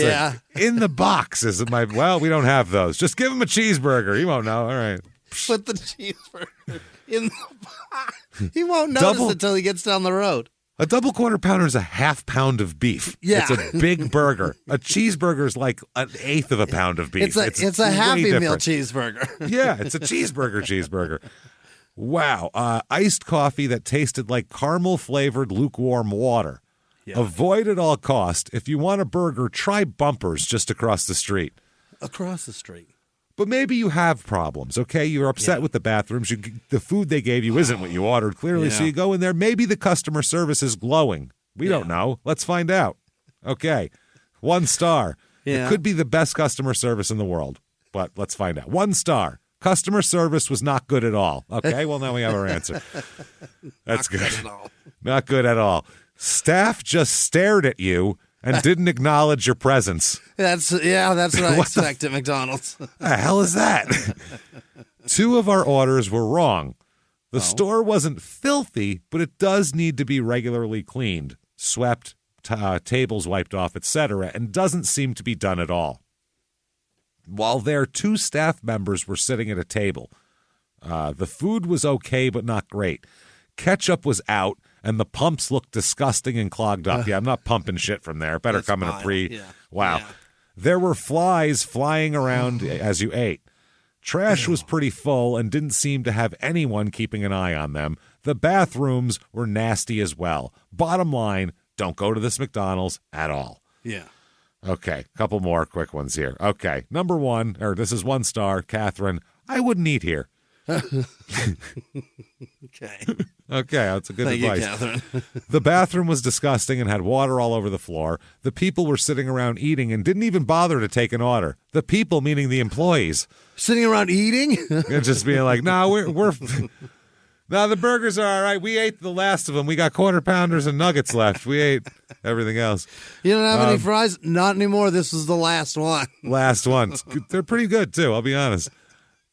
Speaker 1: in the box is we don't have those. Just give him a cheeseburger. He won't know. All right.
Speaker 2: Put the cheeseburger in the box. He won't notice it until he gets down the road.
Speaker 1: A double quarter pounder is a half pound of beef.
Speaker 2: Yeah.
Speaker 1: It's a big burger. A cheeseburger is like an eighth of a pound of beef.
Speaker 2: It's a Happy Meal cheeseburger.
Speaker 1: Yeah, it's a cheeseburger. Wow. Iced coffee that tasted like caramel-flavored lukewarm water. Yeah. Avoid at all cost. If you want a burger, try Bumpers just across the street.
Speaker 2: Across the street.
Speaker 1: But maybe you have problems, okay? You're upset with the bathrooms. The food they gave you isn't what you ordered, clearly, so you go in there. Maybe the customer service is glowing. We don't know. Let's find out. Okay. 1 star. It could be the best customer service in the world, but let's find out. 1 star. Customer service was not good at all. Okay, well, now we have our answer. That's good. Not good at all. Staff just stared at you and didn't acknowledge your presence.
Speaker 2: That's what I expect at McDonald's.
Speaker 1: The hell is that? 2 of our orders were wrong. The store wasn't filthy, but it does need to be regularly cleaned, swept, tables wiped off, etc., and doesn't seem to be done at all. While there, 2 staff members were sitting at a table. The food was okay, but not great. Ketchup was out, and the pumps looked disgusting and clogged up. I'm not pumping shit from there. Better come in a pre.
Speaker 2: Yeah.
Speaker 1: Wow.
Speaker 2: Yeah.
Speaker 1: There were flies flying around as you ate. Trash was pretty full and didn't seem to have anyone keeping an eye on them. The bathrooms were nasty as well. Bottom line, don't go to this McDonald's at all.
Speaker 3: Yeah.
Speaker 1: Okay, couple more quick ones here. Okay, number 1, or this is 1 star, Catherine, I wouldn't eat here.
Speaker 3: Okay.
Speaker 1: Okay, that's a good
Speaker 3: Thank
Speaker 1: advice.
Speaker 3: you, Catherine.
Speaker 1: The bathroom was disgusting and had water all over the floor. The people were sitting around eating and didn't even bother to take an order. The people, meaning the employees.
Speaker 2: Sitting around eating?
Speaker 1: And just being like, no, we're no, the burgers are all right. We ate the last of them. We got quarter pounders and nuggets left. We ate everything else.
Speaker 2: You don't have any fries? Not anymore. This was the last one.
Speaker 1: Last one. They're pretty good, too, I'll be honest.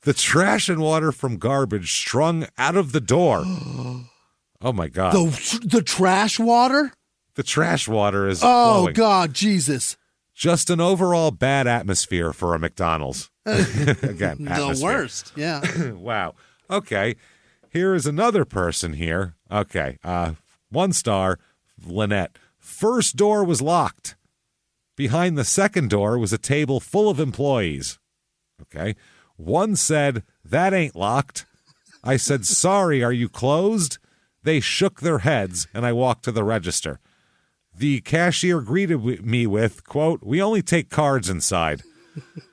Speaker 1: The trash and water from garbage strung out of the door. Oh, my God.
Speaker 2: The trash water?
Speaker 1: The trash water is
Speaker 2: Oh,
Speaker 1: flowing.
Speaker 2: God, Jesus.
Speaker 1: Just an overall bad atmosphere for a McDonald's. Again, atmosphere.
Speaker 2: The worst. Yeah.
Speaker 1: Wow. Okay. Here is another person here. Okay. 1 star, Lynette. First door was locked. Behind the second door was a table full of employees. Okay. One said, that ain't locked. I said, sorry, are you closed? They shook their heads, and I walked to the register. The cashier greeted me with, quote, we only take cards inside.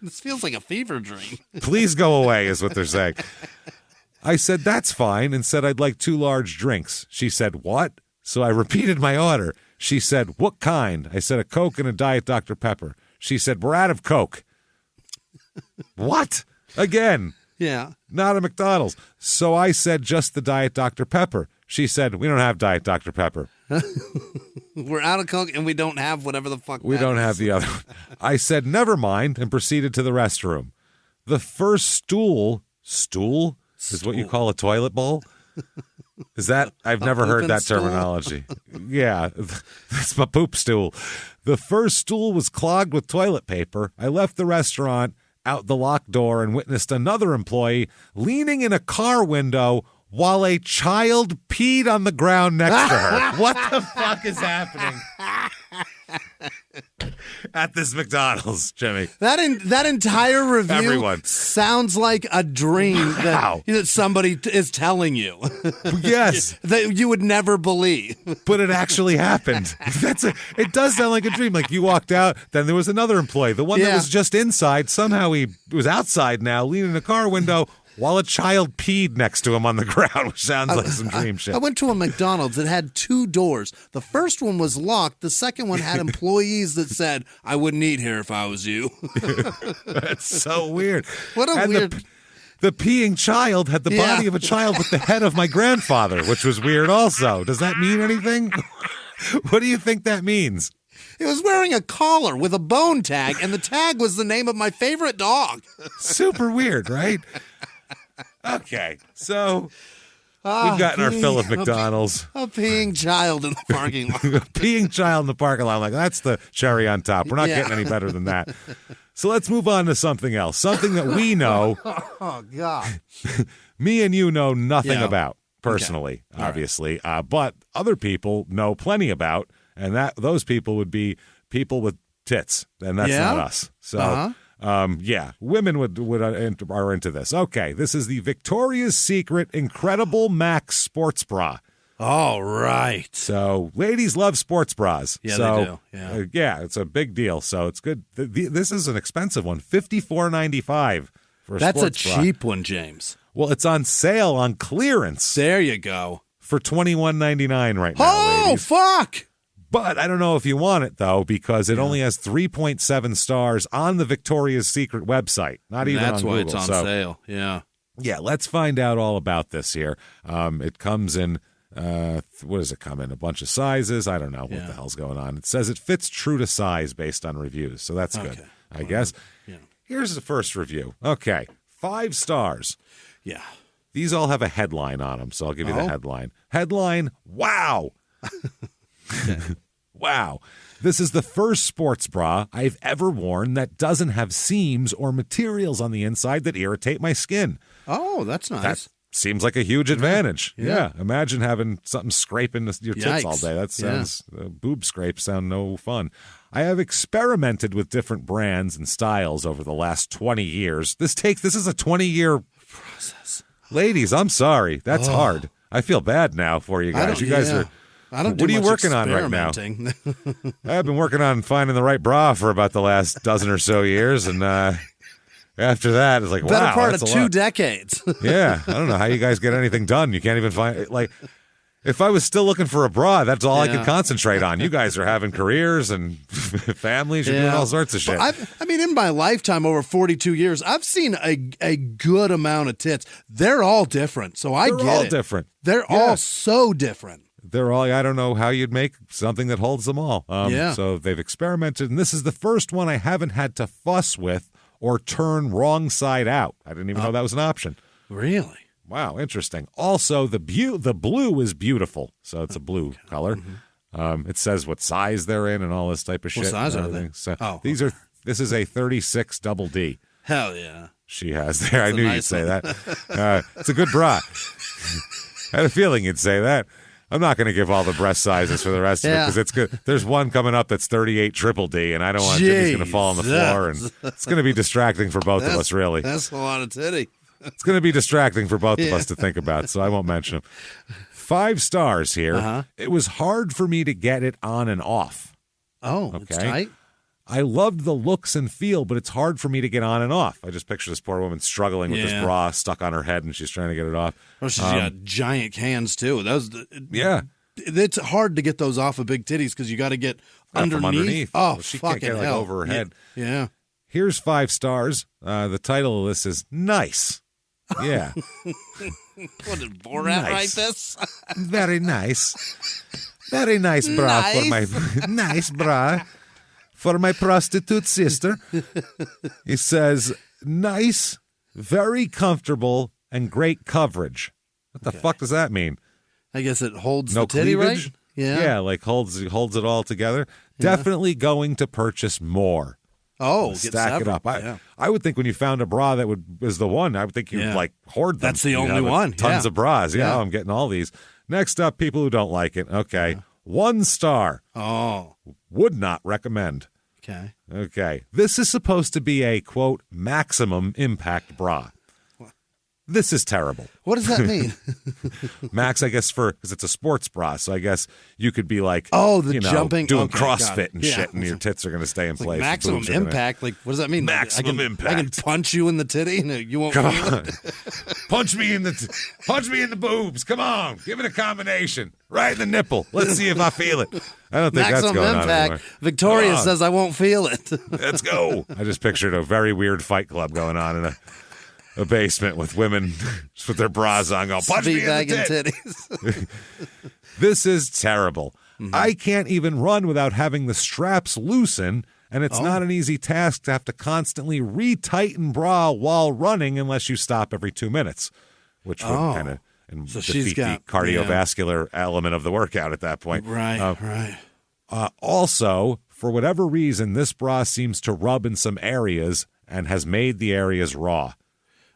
Speaker 3: This feels like a fever dream.
Speaker 1: Please go away, is what they're saying. I said, that's fine, and said I'd like 2 large drinks. She said, what? So I repeated my order. She said, what kind? I said, a Coke and a Diet Dr. Pepper. She said, we're out of Coke. What? Again.
Speaker 2: Yeah.
Speaker 1: Not a McDonald's. So I said, just the Diet Dr. Pepper. She said, we don't have Diet Dr. Pepper.
Speaker 3: We're out of Coke and we don't have whatever the fuck
Speaker 1: We don't have the other one. I said, never mind, and proceeded to the restroom. The first stool is what you call a toilet bowl? Is that? I've never heard that terminology. Yeah, that's my poop stool. The first stool was clogged with toilet paper. I left the restaurant out the locked door and witnessed another employee leaning in a car window while a child peed on the ground next to her. What the fuck is happening at this McDonald's, Jimmy?
Speaker 2: That entire review
Speaker 1: Everyone.
Speaker 2: sounds like a dream that somebody is telling you.
Speaker 1: Yes.
Speaker 2: That you would never believe.
Speaker 1: But it actually happened. It does sound like a dream. Like you walked out, then there was another employee. The one that was just inside, somehow he was outside now, leaning in a car window while a child peed next to him on the ground, which sounds like some dream shit.
Speaker 2: I went to a McDonald's that had 2 doors. The first one was locked. The second one had employees that said, I wouldn't eat here if I was you.
Speaker 1: That's so weird.
Speaker 2: What a weird...
Speaker 1: The peeing child had the body of a child with the head of my grandfather, which was weird also. Does that mean anything? What do you think that means?
Speaker 2: It was wearing a collar with a bone tag, and the tag was the name of my favorite dog.
Speaker 1: Super weird, right? Okay, so we've gotten our fill of McDonald's.
Speaker 2: A peeing child in the parking lot.
Speaker 1: A peeing child in the parking lot. Like, that's the cherry on top. We're not getting any better than that. So let's move on to something else. Something that we know.
Speaker 2: Oh, God.
Speaker 1: Me and you know nothing about, personally, obviously. But other people know plenty about, and those people would be people with tits, and that's not us. So... women are into this. Okay, this is the Victoria's Secret Incredible Max sports bra.
Speaker 3: All right.
Speaker 1: So, ladies love sports bras.
Speaker 3: Yeah,
Speaker 1: so,
Speaker 3: they do.
Speaker 1: It's a big deal. So, it's good. This is an expensive one, $54.95 for a
Speaker 3: That's
Speaker 1: sports bra.
Speaker 3: That's a cheap one, James.
Speaker 1: Well, it's on sale on clearance.
Speaker 3: There you go.
Speaker 1: For $21.99 right now,
Speaker 2: Oh,
Speaker 1: ladies.
Speaker 2: fuck!
Speaker 1: But I don't know if you want it, though, because it only has 3.7 stars on the Victoria's Secret website. Not even on Google.
Speaker 3: That's why it's on sale. Yeah.
Speaker 1: Yeah, let's find out all about this here. It comes in, what does it come in? A bunch of sizes? I don't know what the hell's going on. It says it fits true to size based on reviews, so that's good, I guess.
Speaker 3: Yeah.
Speaker 1: Here's the first review. Okay, 5 stars.
Speaker 3: Yeah.
Speaker 1: These all have a headline on them, so I'll give you the headline. Headline, wow. Wow. This is the first sports bra I've ever worn that doesn't have seams or materials on the inside that irritate my skin.
Speaker 2: Oh, that's nice.
Speaker 1: seems like a huge advantage. Yeah. Imagine having something scraping your tits all day. That sounds, boob scrapes sound no fun. I have experimented with different brands and styles over the last 20 years. This is a 20-year process. Ladies, I'm sorry. That's hard. I feel bad now for you guys. You guys are... What are you working on right now? I've been working on finding the right bra for about the last dozen or so years, and after that, it's like,
Speaker 3: better
Speaker 1: wow,
Speaker 3: part
Speaker 1: that's
Speaker 3: of
Speaker 1: a
Speaker 3: 2
Speaker 1: lot.
Speaker 3: decades.
Speaker 1: Yeah, I don't know how you guys get anything done. You can't even find it. Like, if I was still looking for a bra, that's all I could concentrate on. You guys are having careers and families. You're doing all sorts of shit.
Speaker 3: I mean, in my lifetime, over 42 years, I've seen a good amount of tits. They're all different, so I get it.
Speaker 1: They're all different.
Speaker 3: They're all so different.
Speaker 1: They're all, I don't know how you'd make something that holds them all. So they've experimented, and this is the first one I haven't had to fuss with or turn wrong side out. I didn't even know that was an option.
Speaker 3: Really?
Speaker 1: Wow, interesting. Also, the blue is beautiful, so it's a blue color. It says what size they're in and all this type of shit.
Speaker 3: What size are they?
Speaker 1: So this is a 36 double D.
Speaker 3: Hell yeah.
Speaker 1: She has there. I knew you'd say that. It's a good bra. I had a feeling you'd say that. I'm not going to give all the breast sizes for the rest of it because it's good. There's one coming up that's 38 triple D, and I don't want Jimmy's going to fall on the floor, and it's going to be distracting for both of us, really.
Speaker 3: That's a lot of titty.
Speaker 1: It's going to be distracting for both of us to think about, so I won't mention them. 5 stars here. It was hard for me to get it on and off.
Speaker 3: Oh, okay. It's tight?
Speaker 1: I loved the looks and feel, but it's hard for me to get on and off. I just picture this poor woman struggling with this bra stuck on her head, and she's trying to get it off.
Speaker 3: Oh, she's got giant hands, too.
Speaker 1: Yeah.
Speaker 3: It's hard to get those off of big titties because you got to get underneath.
Speaker 1: From underneath.
Speaker 3: Oh,
Speaker 1: she
Speaker 3: fucking
Speaker 1: can't get
Speaker 3: hell.
Speaker 1: over her head.
Speaker 3: Yeah.
Speaker 1: Here's 5 stars. The title of this is Nice. Yeah.
Speaker 3: What did Borat write this?
Speaker 1: Very nice. Very nice bra for my nice bra for my prostitute sister. He says, nice, very comfortable, and great coverage. What the fuck does that mean?
Speaker 3: I guess it holds
Speaker 1: no
Speaker 3: the titty,
Speaker 1: cleavage?
Speaker 3: right? Yeah.
Speaker 1: Yeah, like holds it all together. Yeah. Definitely going to purchase more.
Speaker 3: Oh,
Speaker 1: stack it up. I would think when you found a bra that was the one, I would think you'd like hoard them.
Speaker 3: That's the only one.
Speaker 1: Tons of bras. Yeah, I'm getting all these. Next up, people who don't like it. Okay. 1 star.
Speaker 3: Oh.
Speaker 1: Would not recommend. Okay. This is supposed to be a, quote, maximum impact bra. This is terrible.
Speaker 3: What does that mean?
Speaker 1: Max, I guess, because it's a sports bra, so I guess you could be like,
Speaker 3: jumping,
Speaker 1: doing CrossFit and shit, and your tits are going to stay in place.
Speaker 3: Maximum impact? Like, what does that mean?
Speaker 1: Maximum impact.
Speaker 3: I can punch you in the titty? No, you won't.
Speaker 1: Come on. Punch me in the boobs. Come on. Give it a combination. Right in the nipple. Let's see if I feel it. I don't think
Speaker 3: maximum
Speaker 1: that's going
Speaker 3: impact.
Speaker 1: on anymore.
Speaker 3: Victoria says I won't feel it.
Speaker 1: Let's go. I just pictured a very weird fight club going on in a basement with women just with their bras on going, punch me in the
Speaker 3: titties.
Speaker 1: This is terrible. I can't even run without having the straps loosen, and it's not an easy task to have to constantly retighten bra while running unless you stop every 2 minutes, which would kind of defeat the cardiovascular element of the workout at that point.
Speaker 3: Right.
Speaker 1: Also, for whatever reason, this bra seems to rub in some areas and has made the areas raw.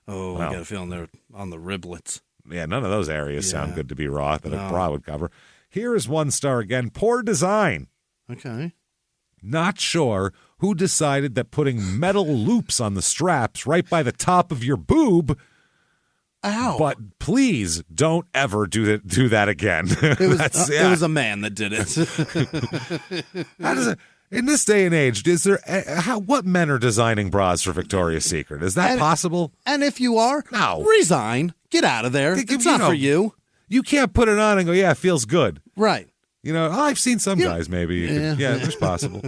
Speaker 3: Oh, I got a feeling they're on the riblets.
Speaker 1: Yeah, none of those areas sound good to be raw that a bra would cover. Here is 1 star again. Poor design.
Speaker 3: Okay.
Speaker 1: Not sure who decided that putting metal loops on the straps right by the top of your boob.
Speaker 3: Ow.
Speaker 1: But please don't ever do that again.
Speaker 3: It was a man that did it.
Speaker 1: How does it? In this day and age, is there what men are designing bras for Victoria's Secret? Is that possible?
Speaker 3: And if you are, resign. Get out of there. It's not for you.
Speaker 1: You can't put it on and go, yeah, it feels good.
Speaker 3: Right.
Speaker 1: I've seen some guys maybe. Yeah, it's possible.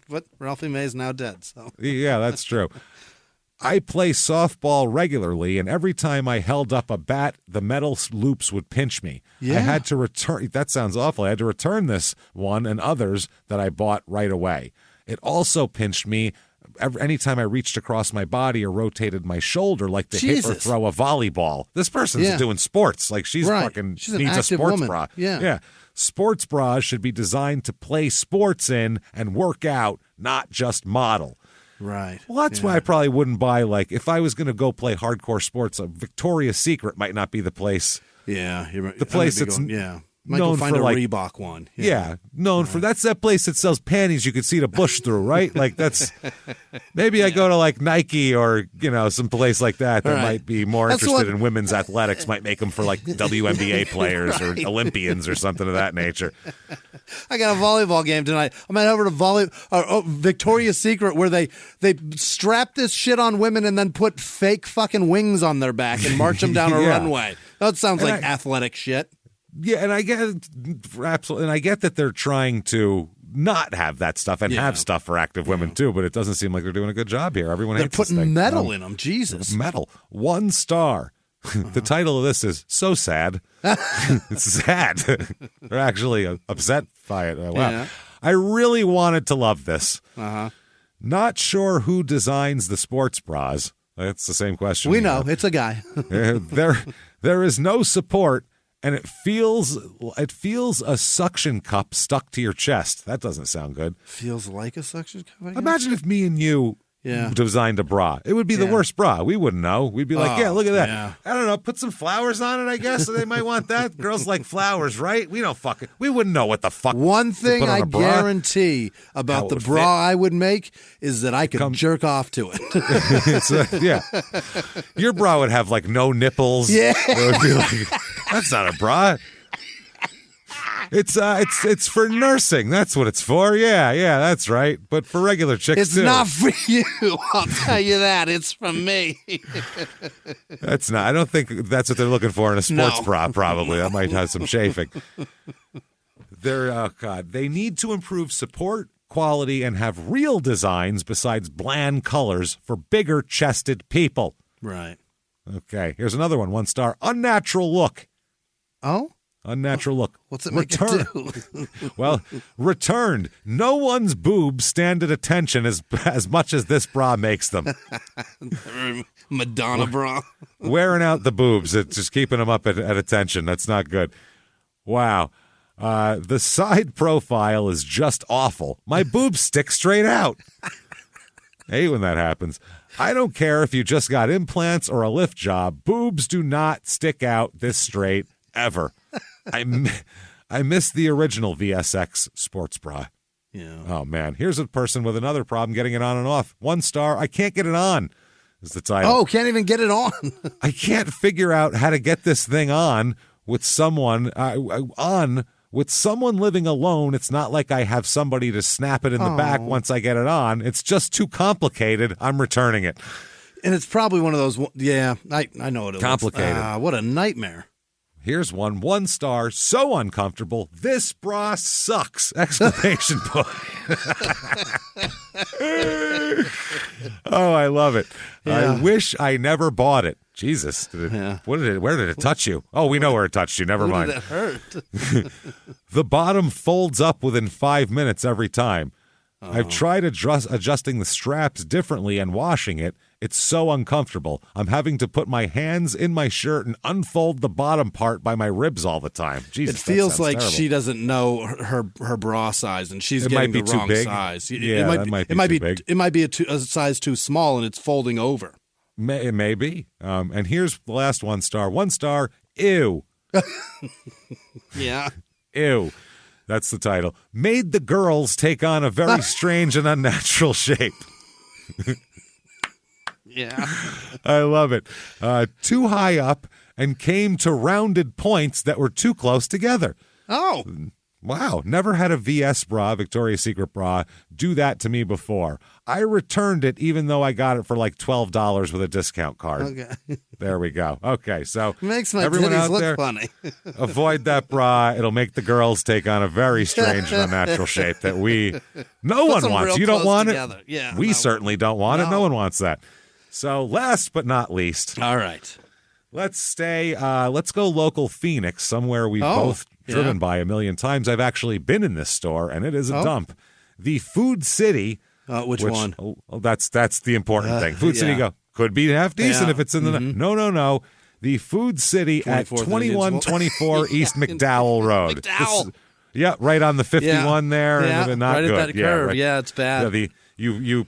Speaker 3: But Ralphie May's now dead, so.
Speaker 1: Yeah, that's true. I play softball regularly, and every time I held up a bat, the metal loops would pinch me.
Speaker 3: Yeah.
Speaker 1: I had to return. That sounds awful. I had to return this one and others that I bought right away. It also pinched me anytime I reached across my body or rotated my shoulder, like to hit or throw a volleyball. This person's doing sports. Like she's needs a sports
Speaker 3: woman.
Speaker 1: bra.
Speaker 3: Yeah.
Speaker 1: Sports bras should be designed to play sports in and work out, not just model.
Speaker 2: Right.
Speaker 1: Well, that's why I probably wouldn't buy, like, if I was going to go play hardcore sports, a Victoria's Secret might not be the place.
Speaker 2: Yeah.
Speaker 1: The place that's
Speaker 2: Might
Speaker 1: known
Speaker 2: go find
Speaker 1: for,
Speaker 2: a
Speaker 1: like,
Speaker 2: Reebok one.
Speaker 1: Known for, that's that place that sells panties you could see the bush through, right? Like, that's, maybe I go to, like, Nike or, some place like that might be more interested in women's athletics, might make them for, like, WNBA players or Olympians or something of that nature.
Speaker 2: I got a volleyball game tonight. I'm heading over to Victoria's Secret, where they strap this shit on women and then put fake fucking wings on their back and march them down a runway. That sounds like athletic shit.
Speaker 1: Yeah, and I get absolutely, and I get that they're trying to not have that stuff and have stuff for active women too, but it doesn't seem like they're doing a good job here. Everyone hates this thing.
Speaker 2: They're putting metal in them. Jesus,
Speaker 1: metal. 1 star. The title of this is So Sad. It's sad. They're actually upset by it. Wow. Yeah. I really wanted to love this. Not sure who designs the sports bras. That's the same question.
Speaker 2: We know. It's a guy.
Speaker 1: There is no support, and it feels a suction cup stuck to your chest. That doesn't sound good.
Speaker 2: Feels like a suction cup?
Speaker 1: Imagine if me and you designed a bra. It would be the worst bra. We wouldn't know. We'd be like, look at that. Yeah. I don't know. Put some flowers on it, I guess. So they might want that. Girls like flowers, right? We don't we wouldn't know what the fuck.
Speaker 2: One thing I guarantee about the bra I would make is that I could jerk off to it.
Speaker 1: Your bra would have like no nipples. Yeah. It would be like, that's not a bra. It's for nursing. That's what it's for. Yeah, that's right. But for regular chicks,
Speaker 2: it's not for you. I'll tell you that. It's for me.
Speaker 1: That's not. I don't think that's what they're looking for in a sports bra. Probably that might have some chafing. They need to improve support, quality, and have real designs besides bland colors for bigger chested people.
Speaker 2: Right.
Speaker 1: Okay. Here's another one. 1 star. Unnatural look.
Speaker 2: Oh.
Speaker 1: Unnatural look.
Speaker 2: What's it make it do?
Speaker 1: Well, returned. No one's boobs stand at attention as much as this bra makes them.
Speaker 2: Madonna bra.
Speaker 1: Wearing out the boobs. It's just keeping them up at attention. That's not good. Wow. The side profile is just awful. My boobs stick straight out. I hate when that happens. I don't care if you just got implants or a lift job. Boobs do not stick out this straight ever. I miss the original VSX sports bra.
Speaker 2: Yeah.
Speaker 1: Oh, man. Here's a person with another problem getting it on and off. 1 star. I can't get it on is the title.
Speaker 2: Oh, can't even get it on.
Speaker 1: I can't figure out how to get this thing on with someone living alone. It's not like I have somebody to snap it in the back once I get it on. It's just too complicated. I'm returning it.
Speaker 2: And it's probably one of those, I know what it is.
Speaker 1: Complicated.
Speaker 2: What a nightmare.
Speaker 1: Here's 1 star. So uncomfortable. This bra sucks! Exclamation point. Oh, I love it. Yeah. I wish I never bought it. Jesus. Where did it touch you? Oh, we know where it touched you. Never mind.
Speaker 2: Did it hurt?
Speaker 1: The bottom folds up within 5 minutes every time. I've tried adjusting the straps differently and washing it. It's so uncomfortable. I'm having to put my hands in my shirt and unfold the bottom part by my ribs all the time. Jesus,
Speaker 2: it feels like terrible. She doesn't know her bra size, and she's getting the wrong size.
Speaker 1: Yeah, it might be big.
Speaker 2: It might be a size too small, and it's folding over.
Speaker 1: It may be. And here's the last 1 star. 1 star. Ew.
Speaker 2: Yeah.
Speaker 1: Ew. That's the title. Made the girls take on a very strange and unnatural shape.
Speaker 2: Yeah.
Speaker 1: I love it. Too high up and came to rounded points that were too close together.
Speaker 2: Oh.
Speaker 1: Wow. Never had a VS bra, Victoria's Secret bra, do that to me before. I returned it even though I got it for like $12 with a discount card.
Speaker 2: Okay.
Speaker 1: There we go. Okay, so
Speaker 2: makes my
Speaker 1: everyone
Speaker 2: titties
Speaker 1: out
Speaker 2: look
Speaker 1: there,
Speaker 2: funny.
Speaker 1: avoid that bra. It'll make the girls take on a very strange and unnatural shape that no one wants. You don't want
Speaker 2: together.
Speaker 1: it?
Speaker 2: Yeah.
Speaker 1: We certainly don't want it. No one wants that. So last but not least.
Speaker 2: All right.
Speaker 1: Let's go local Phoenix, somewhere we've both driven by a million times. I've actually been in this store, and it is a dump. The Food City.
Speaker 2: Which one?
Speaker 1: Oh, that's the important thing. Food City could be half decent if it's in the... No. The Food City at 2124 East McDowell Road.
Speaker 2: McDowell.
Speaker 1: Right on the 51 there.
Speaker 2: Yeah,
Speaker 1: not
Speaker 2: right
Speaker 1: good.
Speaker 2: At that curve. Right. Yeah, it's bad.
Speaker 1: You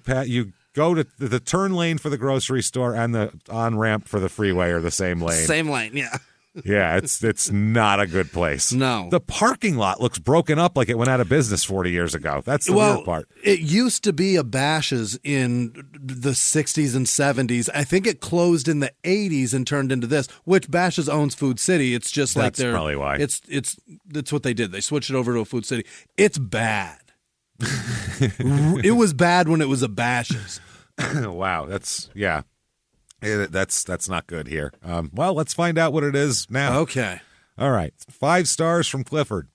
Speaker 1: go to the turn lane for the grocery store and the on-ramp for the freeway are the same lane.
Speaker 2: Same lane, yeah.
Speaker 1: Yeah, it's not a good place.
Speaker 2: No.
Speaker 1: The parking lot looks broken up like it went out of business 40 years ago. That's the weird part.
Speaker 2: It used to be a Bash's in the 60s and 70s. I think it closed in the 80s and turned into this, which Bash's owns Food City. It's just like
Speaker 1: That's probably why.
Speaker 2: That's what they did. They switched it over to a Food City. It's bad. It was bad when it was a Bash's.
Speaker 1: Wow, that's not good here. Well, let's find out what it is now.
Speaker 2: Okay.
Speaker 1: All right. 5 stars from Clifford.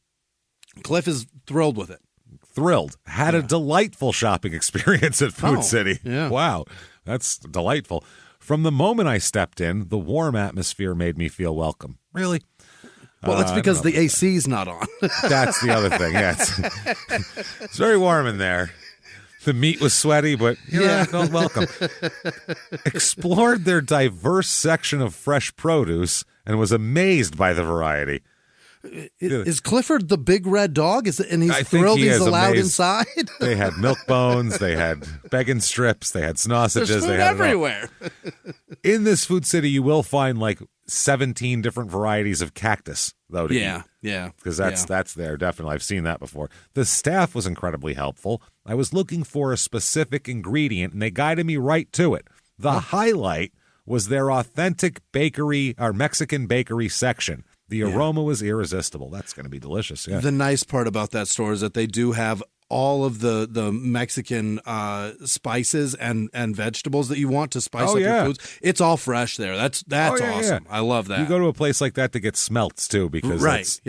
Speaker 2: Cliff is thrilled with it.
Speaker 1: Thrilled. Had a delightful shopping experience at Food City.
Speaker 2: Yeah.
Speaker 1: Wow. That's delightful. From the moment I stepped in, the warm atmosphere made me feel welcome. Really?
Speaker 2: Well, it's because the AC's not on.
Speaker 1: That's the other thing. Yeah, it's very warm in there. The meat was sweaty, but I felt welcome. Explored their diverse section of fresh produce and was amazed by the variety.
Speaker 2: Is Clifford the big red dog? And he's thrilled he's allowed inside?
Speaker 1: They had milk bones, they had bacon strips, they had sausages.
Speaker 2: There's food
Speaker 1: they had
Speaker 2: everywhere.
Speaker 1: In this Food City, you will find like 17 different varieties of cactus, though. To eat.
Speaker 2: Yeah.
Speaker 1: Because that's there, definitely. I've seen that before. The staff was incredibly helpful. I was looking for a specific ingredient, and they guided me right to it. The highlight was their authentic bakery, or Mexican bakery section. The aroma was irresistible. That's going to be delicious. Yeah.
Speaker 2: The nice part about that store is that they do have all of the Mexican spices and vegetables that you want to spice up your foods. It's all fresh there. That's awesome. I love that.
Speaker 1: You go to a place like that to get smelts too, because that's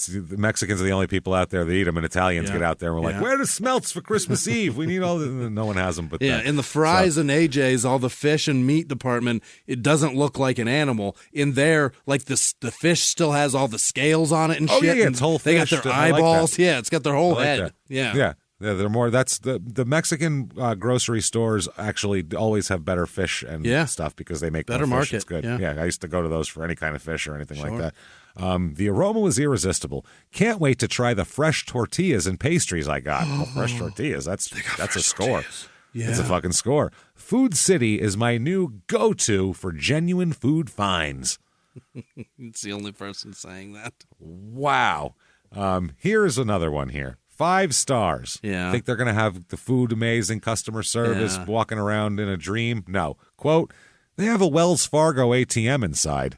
Speaker 1: the Mexicans are the only people out there that eat them, and Italians get out there and we're like, where are the smelts for Christmas Eve? We need all the no one has them. But
Speaker 2: in the fries and AJ's, all the fish and meat department, it doesn't look like an animal. In there, like the fish still has all the scales on it and shit.
Speaker 1: Yeah, it's whole fish.
Speaker 2: They got their eyeballs. It's got their whole head.
Speaker 1: That. Yeah, they're more. That's the Mexican grocery stores actually always have better fish and stuff because they make
Speaker 2: better
Speaker 1: more fish.
Speaker 2: market.
Speaker 1: It's good.
Speaker 2: Yeah,
Speaker 1: I used to go to those for any kind of fish or anything like that. The aroma was irresistible. Can't wait to try the fresh tortillas and pastries I got. Fresh tortillas. That's a score.
Speaker 2: Yeah.
Speaker 1: It's a fucking score. Food City is my new go-to for genuine food finds.
Speaker 2: It's the only person saying that.
Speaker 1: Wow. Here's another one here. 5 stars.
Speaker 2: Yeah.
Speaker 1: Think they're going to have the food amazing, customer service, walking around in a dream? No. Quote, they have a Wells Fargo ATM inside.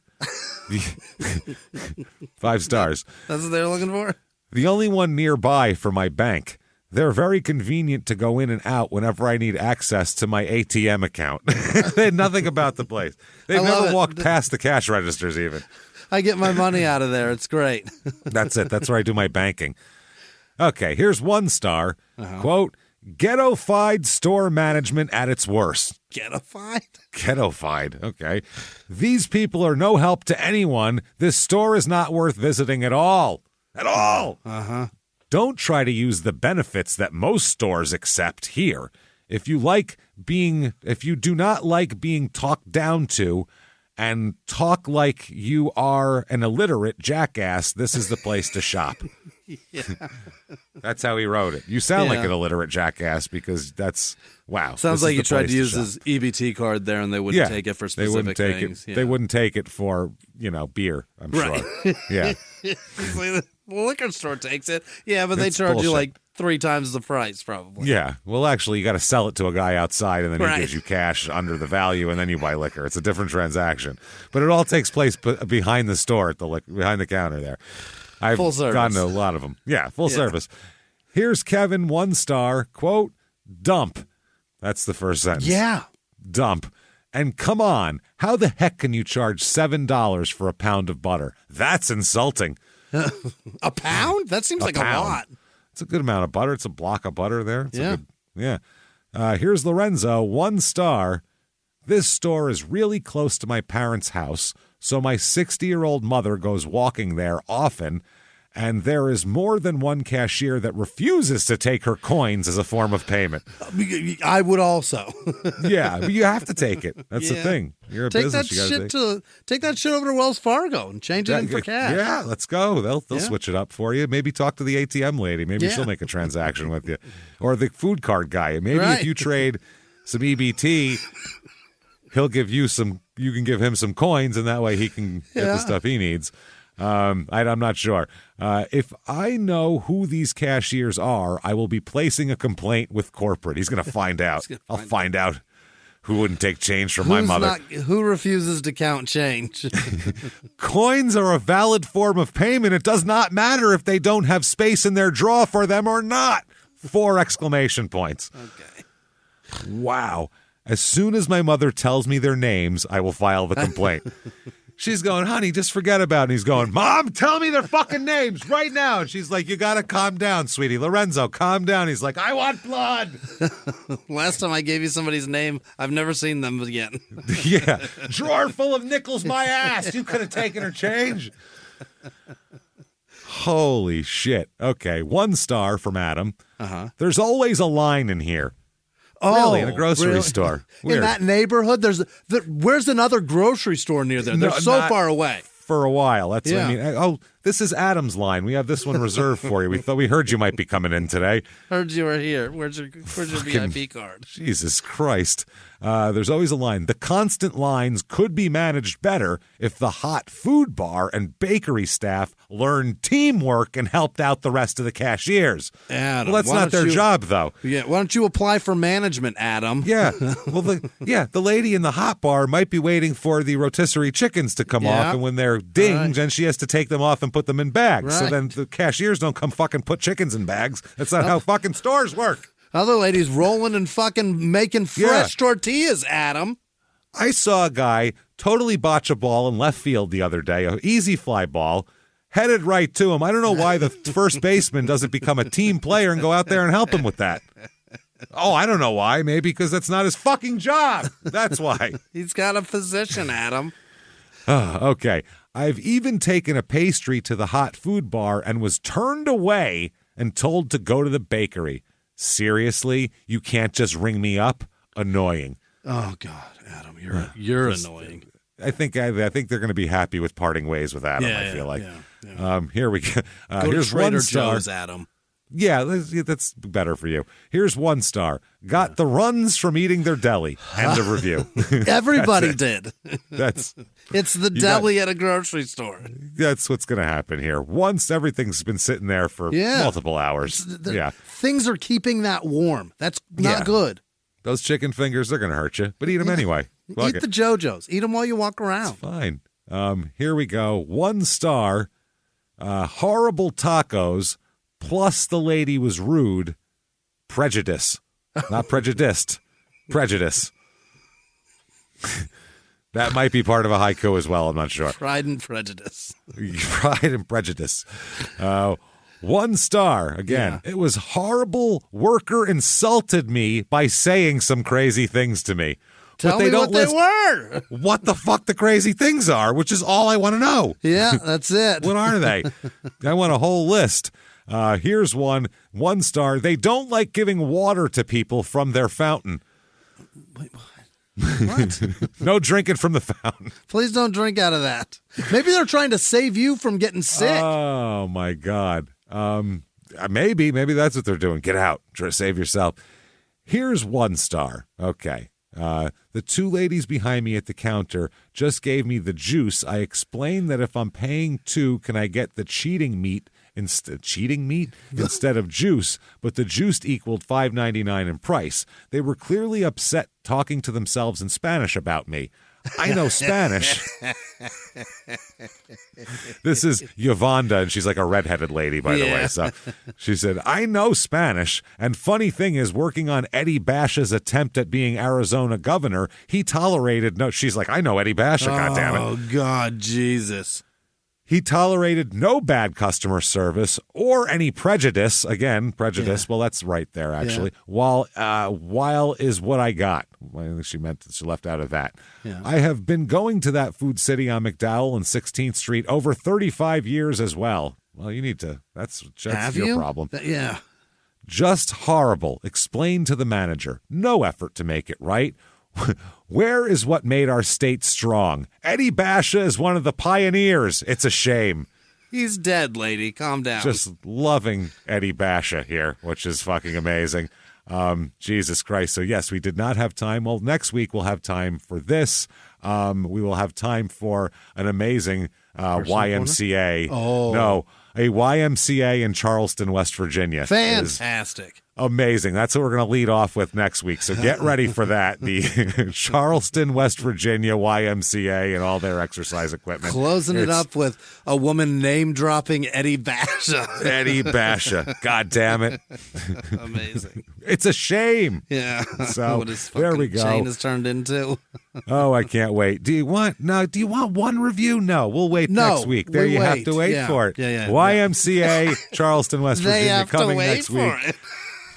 Speaker 1: 5 stars.
Speaker 2: That's what they're looking for?
Speaker 1: The only one nearby for my bank. They're very convenient to go in and out whenever I need access to my ATM account. They had nothing about the place. They've never walked past the cash registers even.
Speaker 2: I get my money out of there. It's great.
Speaker 1: That's it. That's where I do my banking. Okay, here's 1 star. Quote, ghetto-fied store management at its worst.
Speaker 2: Ghetto-fied?
Speaker 1: Ghetto-fied, okay. These people are no help to anyone. This store is not worth visiting at all. At all! Don't try to use the benefits that most stores accept here. If you do not like being talked down to and talk like you are an illiterate jackass, this is the place to shop. That's how he wrote it. You sound like an illiterate jackass because that's, wow.
Speaker 2: Sounds like he tried to use his EBT card there and they wouldn't take it for specific things.
Speaker 1: They wouldn't take it for, beer, I'm sure. Yeah.
Speaker 2: The liquor store takes it. Yeah, but they charge you like 3 times the price probably.
Speaker 1: Yeah. Well, actually, you got to sell it to a guy outside and then he gives you cash under the value and then you buy liquor. It's a different transaction. But it all takes place behind the store, behind the counter there. I've gone to a lot of them. Yeah, full service. Here's Kevin, 1 star. Quote, dump. That's the first sentence.
Speaker 2: Yeah.
Speaker 1: Dump. And come on, how the heck can you charge $7 for a pound of butter? That's insulting.
Speaker 2: A pound? That seems like
Speaker 1: pound.
Speaker 2: A lot.
Speaker 1: It's a good amount of butter. It's a block of butter there. Here's Lorenzo, 1 star. This store is really close to my parents' house, so my 60-year-old mother goes walking there often, and there is more than one cashier that refuses to take her coins as a form of payment.
Speaker 2: I would also.
Speaker 1: Yeah, but you have to take it. That's the thing. You're a business.
Speaker 2: Take that shit over to Wells Fargo and change it in for cash.
Speaker 1: Yeah, let's go. They'll switch it up for you. Maybe talk to the ATM lady. Maybe she'll make a transaction with you. Or the food card guy. Maybe if you trade some EBT, he'll give you some. You can give him some coins, and that way he can get the stuff he needs. I'm not sure. If I know who these cashiers are, I will be placing a complaint with corporate. He's going to find out. I'll find out who wouldn't take change from my mother.
Speaker 2: Who refuses to count change?
Speaker 1: Coins are a valid form of payment. It does not matter if they don't have space in their drawer for them or not. 4 exclamation points.
Speaker 2: Okay.
Speaker 1: Wow. As soon as my mother tells me their names, I will file the complaint. She's going, honey, just forget about it. And he's going, Mom, tell me their fucking names right now. And she's like, you got to calm down, sweetie. Lorenzo, calm down. He's like, I want blood.
Speaker 2: Last time I gave you somebody's name, I've never seen them again.
Speaker 1: Yeah. Drawer full of nickels, my ass. You could have taken her change. Holy shit. Okay, 1 star from Adam. There's always a line in here.
Speaker 2: Oh,
Speaker 1: really? In a grocery store? Weird.
Speaker 2: In that neighborhood? Where's another grocery store near there? They're so far away.
Speaker 1: For a while. That's what I mean. Oh, this is Adam's line. We have this one reserved for you. We heard you might be coming in today.
Speaker 2: Heard you were here. Where's your VIP card?
Speaker 1: Jesus Christ. There's always a line. The constant lines could be managed better if the hot food bar and bakery staff learned teamwork and helped out the rest of the cashiers.
Speaker 2: Adam,
Speaker 1: well, that's not their job, though.
Speaker 2: Yeah, why don't you apply for management, Adam?
Speaker 1: Yeah. Well, the lady in the hot bar might be waiting for the rotisserie chickens to come off, and when they're dinged, and she has to take them off and put them in bags. So then the cashiers don't come fucking put chickens in bags. That's not how fucking stores work.
Speaker 2: Other ladies rolling and fucking making fresh tortillas, Adam.
Speaker 1: I saw a guy totally botch a ball in left field the other day, an easy fly ball, headed right to him. I don't know why the first baseman doesn't become a team player and go out there and help him with that. Oh, I don't know why. Maybe because that's not his fucking job. That's why.
Speaker 2: He's got a physician, Adam.
Speaker 1: Okay. I've even taken a pastry to the hot food bar and was turned away and told to go to the bakery. Seriously? You can't just ring me up? Annoying.
Speaker 2: Oh, God, Adam, you're annoying.
Speaker 1: I think they're going to be happy with parting ways with Adam, I feel like.
Speaker 2: Yeah.
Speaker 1: Here we go.
Speaker 2: Go
Speaker 1: here's
Speaker 2: to Trader
Speaker 1: 1 star.
Speaker 2: Joe's, Adam.
Speaker 1: Yeah, that's better for you. Here's 1 star. Got the runs from eating their deli. End of review.
Speaker 2: Everybody did.
Speaker 1: It's
Speaker 2: the deli at a grocery store.
Speaker 1: That's what's going to happen here. Once everything's been sitting there for multiple hours.
Speaker 2: Things are keeping that warm. That's not good.
Speaker 1: Those chicken fingers, they're going to hurt you, but eat them anyway.
Speaker 2: Eat the JoJo's. Eat them while you walk around.
Speaker 1: It's fine. Here we go. 1 star. Horrible tacos. Plus the lady was rude. Prejudice. Not prejudiced. Prejudice. That might be part of a haiku as well. I'm not sure.
Speaker 2: Pride and Prejudice.
Speaker 1: Pride and Prejudice. 1 star. Again, It was horrible. Worker insulted me by saying some crazy things to me.
Speaker 2: Tell me what they were.
Speaker 1: What the fuck the crazy things are, which is all I want to know.
Speaker 2: Yeah, that's it.
Speaker 1: What are they? I want a whole list. Here's 1 star. They don't like giving water to people from their fountain.
Speaker 2: Wait, what?
Speaker 1: No drinking from the fountain.
Speaker 2: Please don't drink out of that. Maybe they're trying to save you from getting sick.
Speaker 1: Oh, my God. Maybe that's what they're doing. Get out. Try to save yourself. Here's 1 star. Okay. The 2 ladies behind me at the counter just gave me the juice. I explained that if I'm paying 2, can I get the cheating meat instead of juice, but the juice equaled $5.99 in price. They were clearly upset, talking to themselves in Spanish about me. I know Spanish. This is Yolanda, and she's like a redheaded lady, by the way. So she said, I know Spanish. And funny thing is, working on Eddie Basha's attempt at being Arizona governor, he tolerated she's like, I know Eddie Basha, goddammit.
Speaker 2: Oh, God, Jesus.
Speaker 1: He tolerated no bad customer service or any prejudice. Again, prejudice. Well, that's right there, actually. While is what I got. Well, I think she meant that she left out of that. Yeah. I have been going to that food city on McDowell and 16th Street over 35 years as well. Well, you need to. That's your problem.
Speaker 2: Yeah.
Speaker 1: Just horrible. Explain to the manager. No effort to make it right. Where is what made our state strong? Eddie Basha is one of the pioneers. It's a shame.
Speaker 2: He's dead, lady. Calm down.
Speaker 1: Just loving Eddie Basha here, which is fucking amazing. Jesus Christ. So, yes, we did not have time. Well, next week we'll have time for this. We will have time for an amazing YMCA.
Speaker 3: Oh.
Speaker 1: No, a YMCA in Charleston, West Virginia.
Speaker 3: Fantastic.
Speaker 1: Amazing. That's what we're going to lead off with next week. So get ready for that. The Charleston, West Virginia YMCA and all their exercise equipment.
Speaker 3: Closing it up with a woman name-dropping Eddie Basha.
Speaker 1: Eddie Basha. God damn it.
Speaker 3: Amazing.
Speaker 1: It's a shame.
Speaker 3: Yeah.
Speaker 1: So
Speaker 3: what his
Speaker 1: there we
Speaker 3: fucking
Speaker 1: go.
Speaker 3: chain has turned into.
Speaker 1: Oh, I can't wait. Do you want one review? No, we'll wait next week. There you have to wait for it.
Speaker 3: Yeah.
Speaker 1: YMCA, Charleston, West
Speaker 3: They
Speaker 1: Virginia,
Speaker 3: have
Speaker 1: coming
Speaker 3: to wait
Speaker 1: next week.
Speaker 3: for it.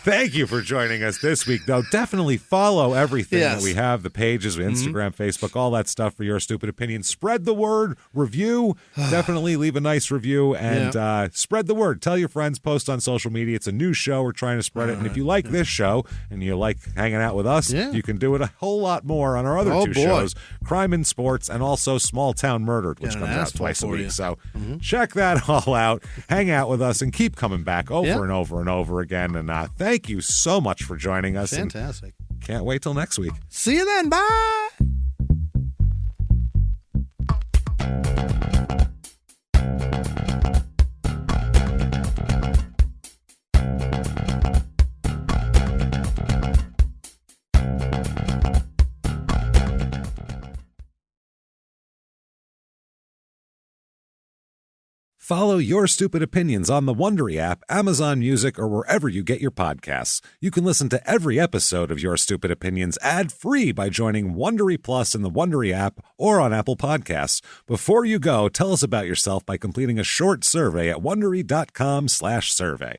Speaker 1: Thank you for joining us this week, though. Definitely follow everything
Speaker 3: Yes.
Speaker 1: that we have, the pages, Instagram, Facebook, all that stuff for Your Stupid Opinion. Spread the word, review. Definitely leave a nice review and spread the word. Tell your friends, post on social media. It's a new show. We're trying to spread it. And if you like this show and you like hanging out with us, you can do it a whole lot more on our other two shows, Crime and Sports and also Small Town Murdered, which comes out twice a week. So check that all out. Hang out with us and keep coming back over and over and over again. And thank you so much for joining us.
Speaker 3: Fantastic.
Speaker 1: Can't wait till next week.
Speaker 3: See you then. Bye.
Speaker 1: Follow Your Stupid Opinions on the Wondery app, Amazon Music, or wherever you get your podcasts. You can listen to every episode of Your Stupid Opinions ad-free by joining Wondery Plus in the Wondery app or on Apple Podcasts. Before you go, tell us about yourself by completing a short survey at Wondery.com/survey.